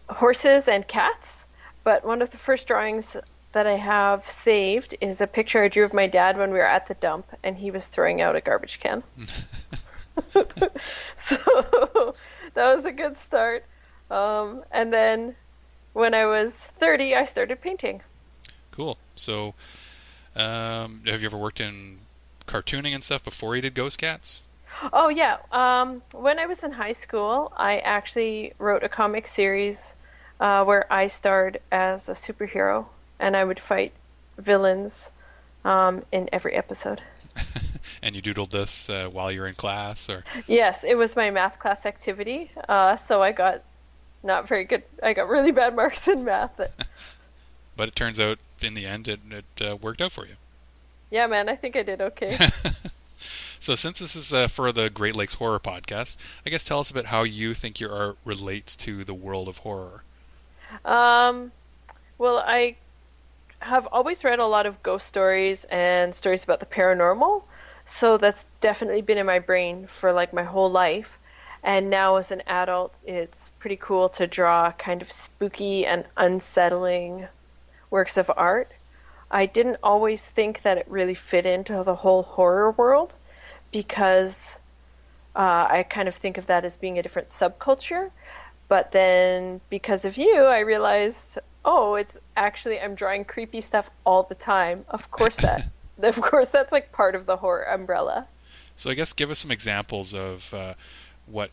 Speaker 8: horses and cats, but one of the first drawings that I have saved is a picture I drew of my dad when we were at the dump and he was throwing out a garbage can. So that was a good start. And then when I was 30, I started painting.
Speaker 7: Cool. So have you ever worked in cartooning and stuff before you did Ghost Cats?
Speaker 8: Oh, yeah. When I was in high school, I actually wrote a comic series where I starred as a superhero, and I would fight villains in every episode.
Speaker 7: And you doodled this while you were in class, or? Yes,
Speaker 8: it was my math class activity, so I got not very good. I got really bad marks in math.
Speaker 7: But it turns out, in the end, it worked out for you.
Speaker 8: Yeah, man, I think I did okay.
Speaker 7: So since this is for the Great Lakes Horror Podcast, I guess tell us a bit how you think your art relates to the world of horror.
Speaker 8: Well, I have always read a lot of ghost stories and stories about the paranormal, so that's definitely been in my brain for like my whole life. And now as an adult, it's pretty cool to draw kind of spooky and unsettling works of art. I didn't always think that it really fit into the whole horror world, because I kind of think of that as being a different subculture. But then because of you, I realized, oh, it's actually, I'm drawing creepy stuff all the time. Of course that's like part of the horror umbrella.
Speaker 7: So I guess give us some examples of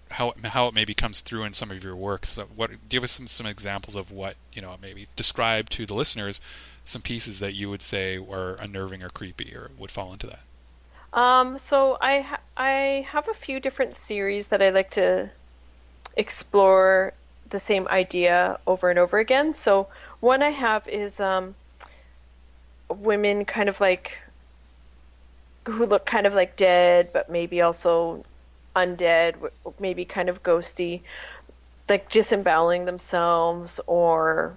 Speaker 7: how it maybe comes through in some of your work. So give us some examples of what, maybe describe to the listeners some pieces that you would say were unnerving or creepy or would fall into that.
Speaker 8: So I have a few different series that I like to explore the same idea over and over again. So one I have is women kind of like who look kind of like dead, but maybe also undead, maybe kind of ghosty, like disemboweling themselves or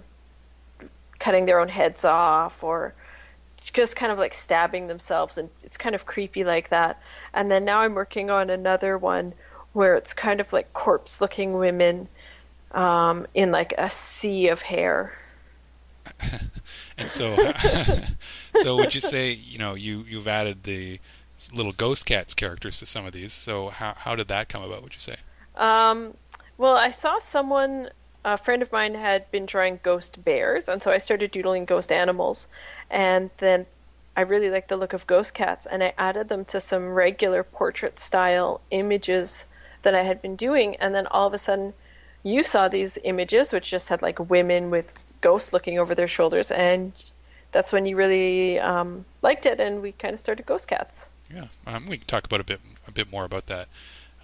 Speaker 8: cutting their own heads off or just kind of like stabbing themselves, and it's kind of creepy like that. And then now I'm working on another one where it's kind of like corpse-looking women in like a sea of hair.
Speaker 7: And so, so would you say, you've added the little ghost cats characters to some of these? So how did that come about, would you say?
Speaker 8: Well, I saw a friend of mine had been drawing ghost bears, and so I started doodling ghost animals. And then I really liked the look of ghost cats, and I added them to some regular portrait-style images that I had been doing. And then all of a sudden, you saw these images, which just had like women with ghosts looking over their shoulders, and that's when you really liked it, and we kind of started Ghost Cats.
Speaker 7: Yeah, we can talk about a bit more about that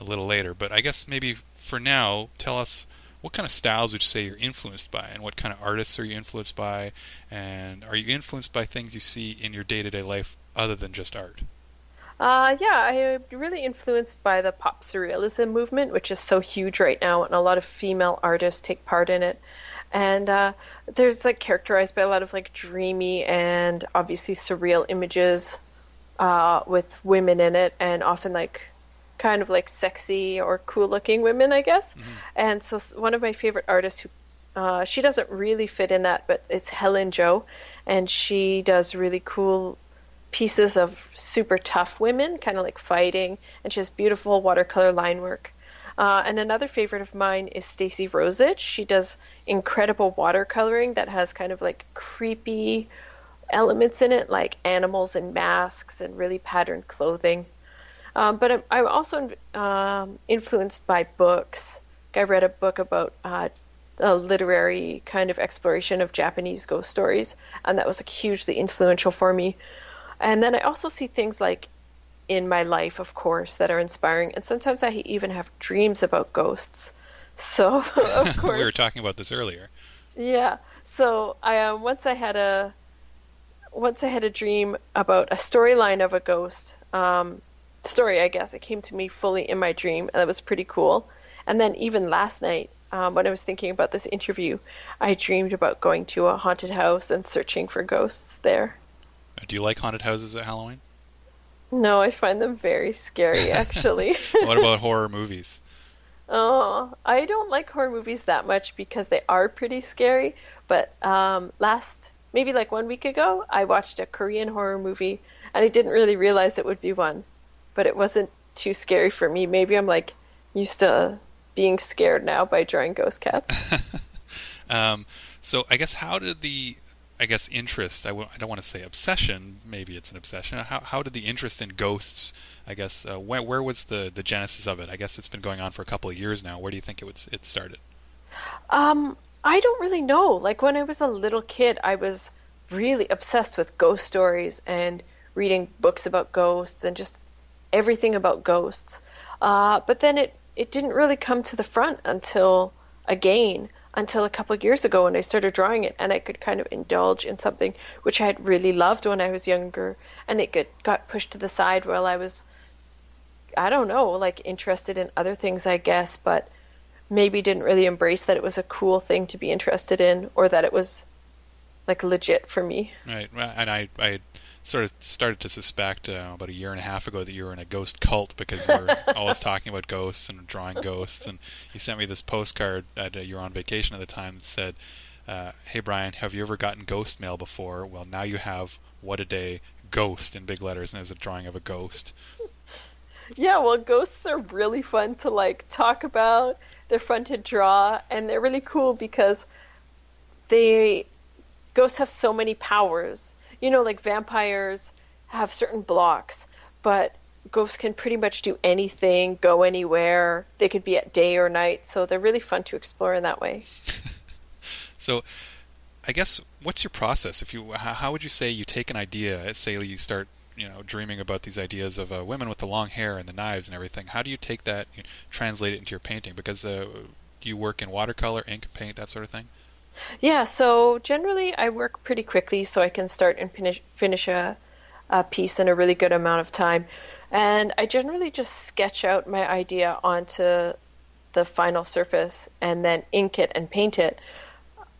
Speaker 7: a little later, but I guess maybe for now, tell us what kind of styles would you say you're influenced by, and what kind of artists are you influenced by, and are you influenced by things you see in your day-to-day life other than just art?
Speaker 8: I'm really influenced by the pop surrealism movement, which is so huge right now, and a lot of female artists take part in it. And there's like characterized by a lot of like dreamy and obviously surreal images with women in it, and often like kind of like sexy or cool looking women, I guess. Mm-hmm. And so one of my favorite artists who she doesn't really fit in that, but it's Helen Jo, and she does really cool pieces of super tough women, kind of like fighting, and she has beautiful watercolor line work. And another favorite of mine is Stacy Rosich. She does incredible watercoloring that has kind of like creepy elements in it, like animals and masks and really patterned clothing. But I'm also influenced by books. I read a book about a literary kind of exploration of Japanese ghost stories, and that was like hugely influential for me. And then I also see things like in my life, of course, that are inspiring. And sometimes I even have dreams about ghosts. So, of course.
Speaker 7: We were talking about this earlier.
Speaker 8: Yeah. So I once I had a dream about a storyline of a ghost story, I guess. It came to me fully in my dream, and that was pretty cool. And then even last night, when I was thinking about this interview, I dreamed about going to a haunted house and searching for ghosts there.
Speaker 7: Do you like haunted houses at Halloween?
Speaker 8: No, I find them very scary, actually.
Speaker 7: What about horror movies?
Speaker 8: Oh, I don't like horror movies that much because they are pretty scary. But maybe like 1 week ago, I watched a Korean horror movie, and I didn't really realize it would be one. But it wasn't too scary for me. Maybe I'm like used to being scared now by drawing ghost cats.
Speaker 7: So I guess how did interest, I don't want to say obsession, maybe it's an obsession, how did the interest in ghosts, I guess, where was the genesis of it? I guess it's been going on for a couple of years now. Where do you think it started?
Speaker 8: I don't really know. Like when I was a little kid, I was really obsessed with ghost stories and reading books about ghosts and just everything about ghosts. But then it didn't really come to the front until a couple of years ago when I started drawing it, and I could kind of indulge in something which I had really loved when I was younger, and it got pushed to the side while I was, I don't know, like interested in other things, I guess, but maybe didn't really embrace that it was a cool thing to be interested in, or that it was like legit for me.
Speaker 7: Right, and I sort of started to suspect about a year and a half ago that you were in a ghost cult because you were always talking about ghosts and drawing ghosts, and you sent me this postcard you were on vacation at the time that said, hey Brian, have you ever gotten ghost mail before? Well, now you have. What a day. Ghost in big letters, and there's a drawing of a ghost.
Speaker 8: Yeah, well, ghosts are really fun to like talk about. They're fun to draw, and they're really cool because ghosts have so many powers. You know, like vampires have certain blocks, but ghosts can pretty much do anything, go anywhere. They could be at day or night, so they're really fun to explore in that way.
Speaker 7: So, I guess, what's your process? How would you say you take an idea, say you start, dreaming about these ideas of women with the long hair and the knives and everything. How do you take that, translate it into your painting? Because do you work in watercolor, ink, paint, that sort of thing?
Speaker 8: Yeah, so generally I work pretty quickly so I can start and finish a piece in a really good amount of time. And I generally just sketch out my idea onto the final surface and then ink it and paint it.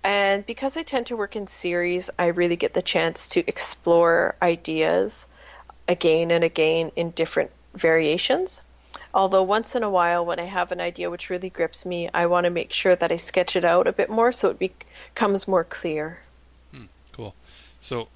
Speaker 8: And because I tend to work in series, I really get the chance to explore ideas again and again in different variations. Although once in a while, when I have an idea which really grips me, I want to make sure that I sketch it out a bit more so it becomes more clear.
Speaker 7: So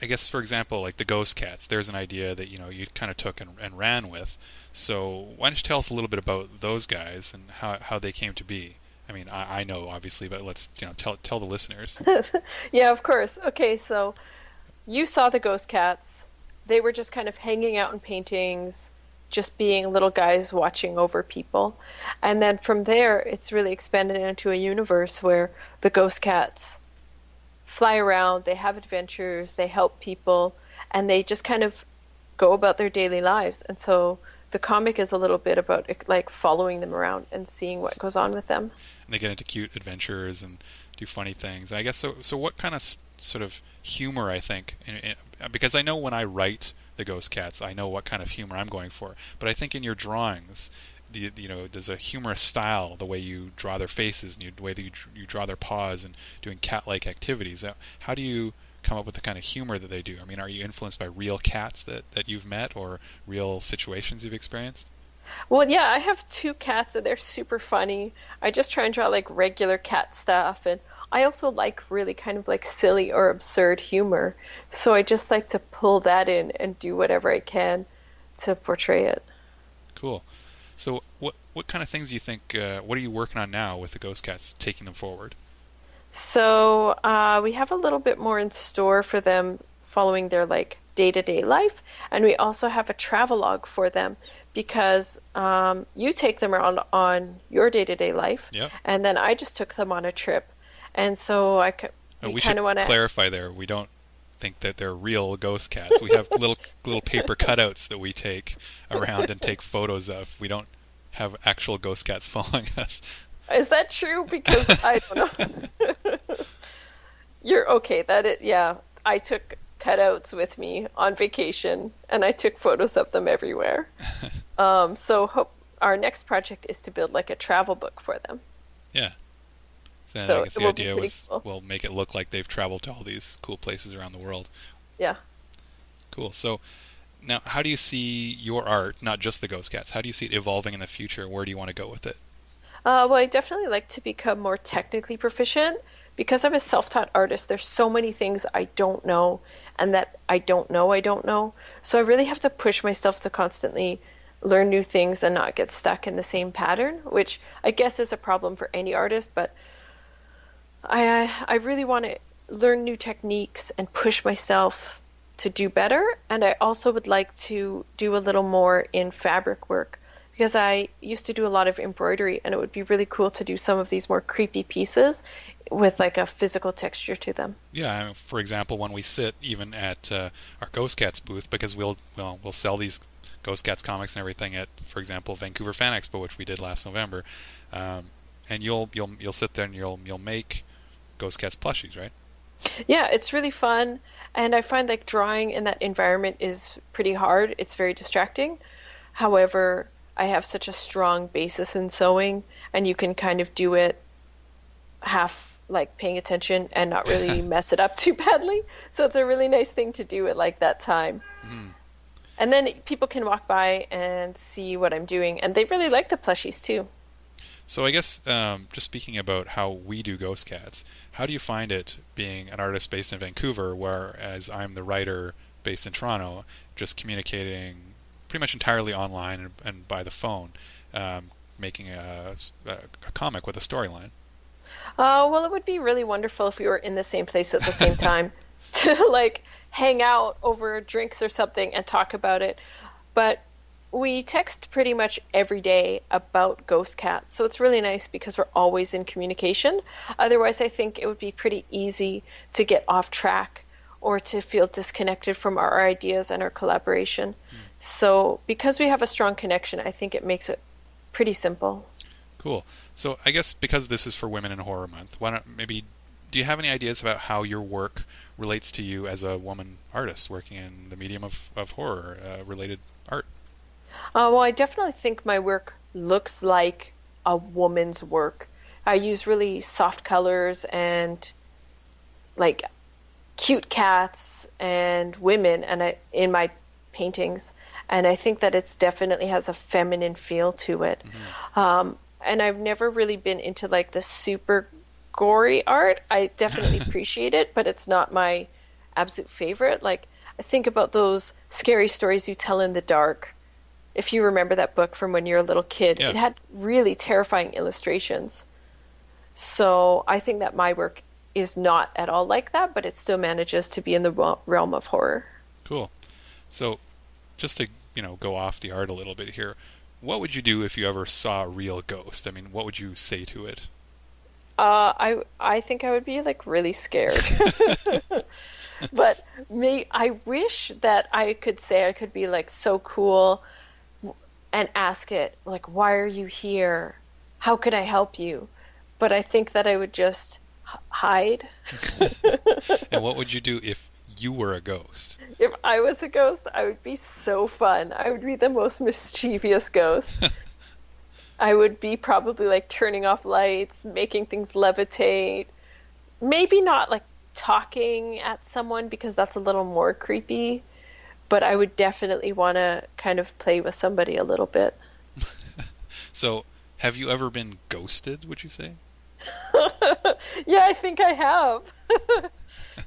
Speaker 7: I guess, for example, like the ghost cats, there's an idea that, you kind of took and ran with. So why don't you tell us a little bit about those guys and how they came to be? I mean, I know, obviously, but let's tell the listeners.
Speaker 8: Yeah, of course. Okay, so you saw the ghost cats. They were just kind of hanging out in paintings, just being little guys watching over people. And then from there, it's really expanded into a universe where the ghost cats fly around, they have adventures, they help people, and they just kind of go about their daily lives. And so the comic is a little bit about like following them around and seeing what goes on with them.
Speaker 7: And they get into cute adventures and do funny things. And I guess so what kind of sort of humor, I think, because I know when I write the ghost cats, I know what kind of humor I'm going for. But I think in your drawings, there's a humorous style, the way you draw their faces and the way that you draw their paws and doing cat-like activities. How do you come up with the kind of humor that they do? I mean, are you influenced by real cats that you've met or real situations you've experienced?
Speaker 8: Well, yeah, I have 2 cats and they're super funny. I just try and draw like regular cat stuff, and I also like really kind of like silly or absurd humor. So I just like to pull that in and do whatever I can to portray it.
Speaker 7: Cool. So what kind of things do you think, what are you working on now with the ghost cats, taking them forward?
Speaker 8: So we have a little bit more in store for them following their like day-to-day life, and we also have a travelogue for them because you take them around on your day-to-day life,
Speaker 7: yep.
Speaker 8: And then I just took them on a trip, and so
Speaker 7: we kind of want to clarify there. We don't think that they're real ghost cats. We have little paper cutouts that we take around and take photos of. We don't have actual ghost cats following us.
Speaker 8: Is that true? Because I don't know. You're okay. Yeah. I took cutouts with me on vacation, and I took photos of them everywhere. So our next project is to build like a travel book for them.
Speaker 7: Yeah.
Speaker 8: So
Speaker 7: I guess the idea was,
Speaker 8: cool.
Speaker 7: We'll make it look like they've traveled to all these cool places around the world.
Speaker 8: Yeah.
Speaker 7: Cool. So now, how do you see your art, not just the ghost cats, how do you see it evolving in the future? Where do you want to go with it?
Speaker 8: Well, I definitely like to become more technically proficient. Because I'm a self-taught artist, there's so many things I don't know, and that I don't know. So I really have to push myself to constantly learn new things and not get stuck in the same pattern, which I guess is a problem for any artist, but I really want to learn new techniques and push myself to do better. And I also would like to do a little more in fabric work, because I used to do a lot of embroidery, and it would be really cool to do some of these more creepy pieces with like a physical texture to them.
Speaker 7: Yeah, for example, when we sit even at our Ghost Cats booth, because we'll sell these Ghost Cats comics and everything at, for example, Vancouver Fan Expo, which we did last November, and you'll sit there and you'll make Ghost Cats plushies, right?
Speaker 8: Yeah, it's really fun, and I find like drawing in that environment is pretty hard. It's very distracting. However, I have such a strong basis in sewing, and you can kind of do it half like paying attention and not really mess it up too badly. So it's a really nice thing to do at like that time. Mm-hmm. And then people can walk by and see what I'm doing, and they really like the plushies too.
Speaker 7: So I guess just speaking about how we do Ghost Cats, how do you find it being an artist based in Vancouver, whereas I'm the writer based in Toronto, just communicating pretty much entirely online and by the phone, making a comic with a storyline?
Speaker 8: Well, it would be really wonderful if we were in the same place at the same time to like hang out over drinks or something and talk about it. But we text pretty much every day about Ghost Cats, so it's really nice because we're always in communication. Otherwise, I think it would be pretty easy to get off track or to feel disconnected from our ideas and our collaboration. So because we have a strong connection, I think it makes it pretty simple.
Speaker 7: Cool. So I guess because this is for Women in Horror Month, do you have any ideas about how your work relates to you as a woman artist working in the medium of horror related art?
Speaker 8: Well, I definitely think my work looks like a woman's work. I use really soft colors and like cute cats and women in my paintings, and I think that it definitely has a feminine feel to it. Mm-hmm. And I've never really been into like the super gory art. I definitely appreciate it, but it's not my absolute favorite. Like, I think about those scary stories you tell in the dark. If you remember that book from when you're a little kid,
Speaker 7: Yeah.
Speaker 8: it had really terrifying illustrations. So I think that my work is not at all like that, but it still manages to be in the realm of horror.
Speaker 7: Cool. So, just to, go off the art a little bit here, what would you do if you ever saw a real ghost? I mean, what would you say to it?
Speaker 8: I think I would be like really scared. But I wish that I could be like so cool and ask it like, why are you here? How could I help you? But I think that I would just hide.
Speaker 7: And what would you do if you were a ghost?
Speaker 8: If I was a ghost, I would be so fun. I would be the most mischievous ghost. I would be probably like turning off lights, making things levitate. Maybe not like talking at someone because that's a little more creepy, but I would definitely want to kind of play with somebody a little bit.
Speaker 7: So, have you ever been ghosted, would you say?
Speaker 8: Yeah, I think I have.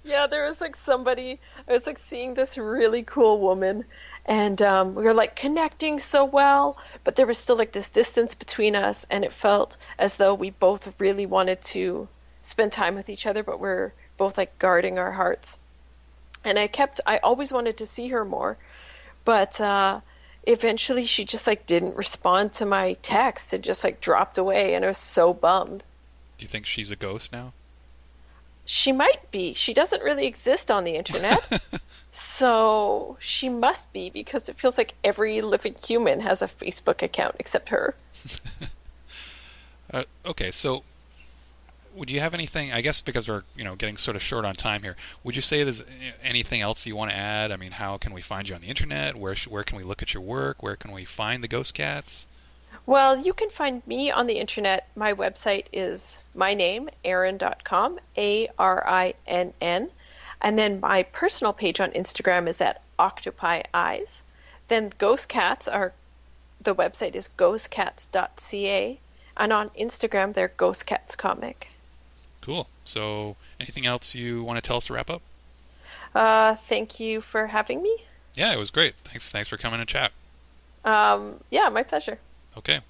Speaker 8: Yeah, there was like somebody, I was like seeing this really cool woman, and we were like connecting so well, but there was still like this distance between us, and it felt as though we both really wanted to spend time with each other, but we're both like guarding our hearts. And I always wanted to see her more, but eventually she just like didn't respond to my text. It just like dropped away, and I was so bummed.
Speaker 7: Do you think she's a ghost now?
Speaker 8: She might be. She doesn't really exist on the internet. So she must be, because it feels like every living human has a Facebook account except her.
Speaker 7: Okay, so would you have anything, I guess because we're getting sort of short on time here, would you say there's anything else you want to add? I mean, how can we find you on the internet? Where can we look at your work? Where can we find the ghost cats?
Speaker 8: Well, you can find me on the internet. My website is my name, Arinn.com, Arinn. And then my personal page on Instagram is at Octopi Eyes. Then Ghost Cats the website is ghostcats.ca. And on Instagram, they're Ghost Cats Comic.
Speaker 7: Cool. So, anything else you want to tell us to wrap up?
Speaker 8: Thank you for having me.
Speaker 7: Yeah, it was great. Thanks for coming and chat.
Speaker 8: Yeah, my pleasure.
Speaker 7: Okay.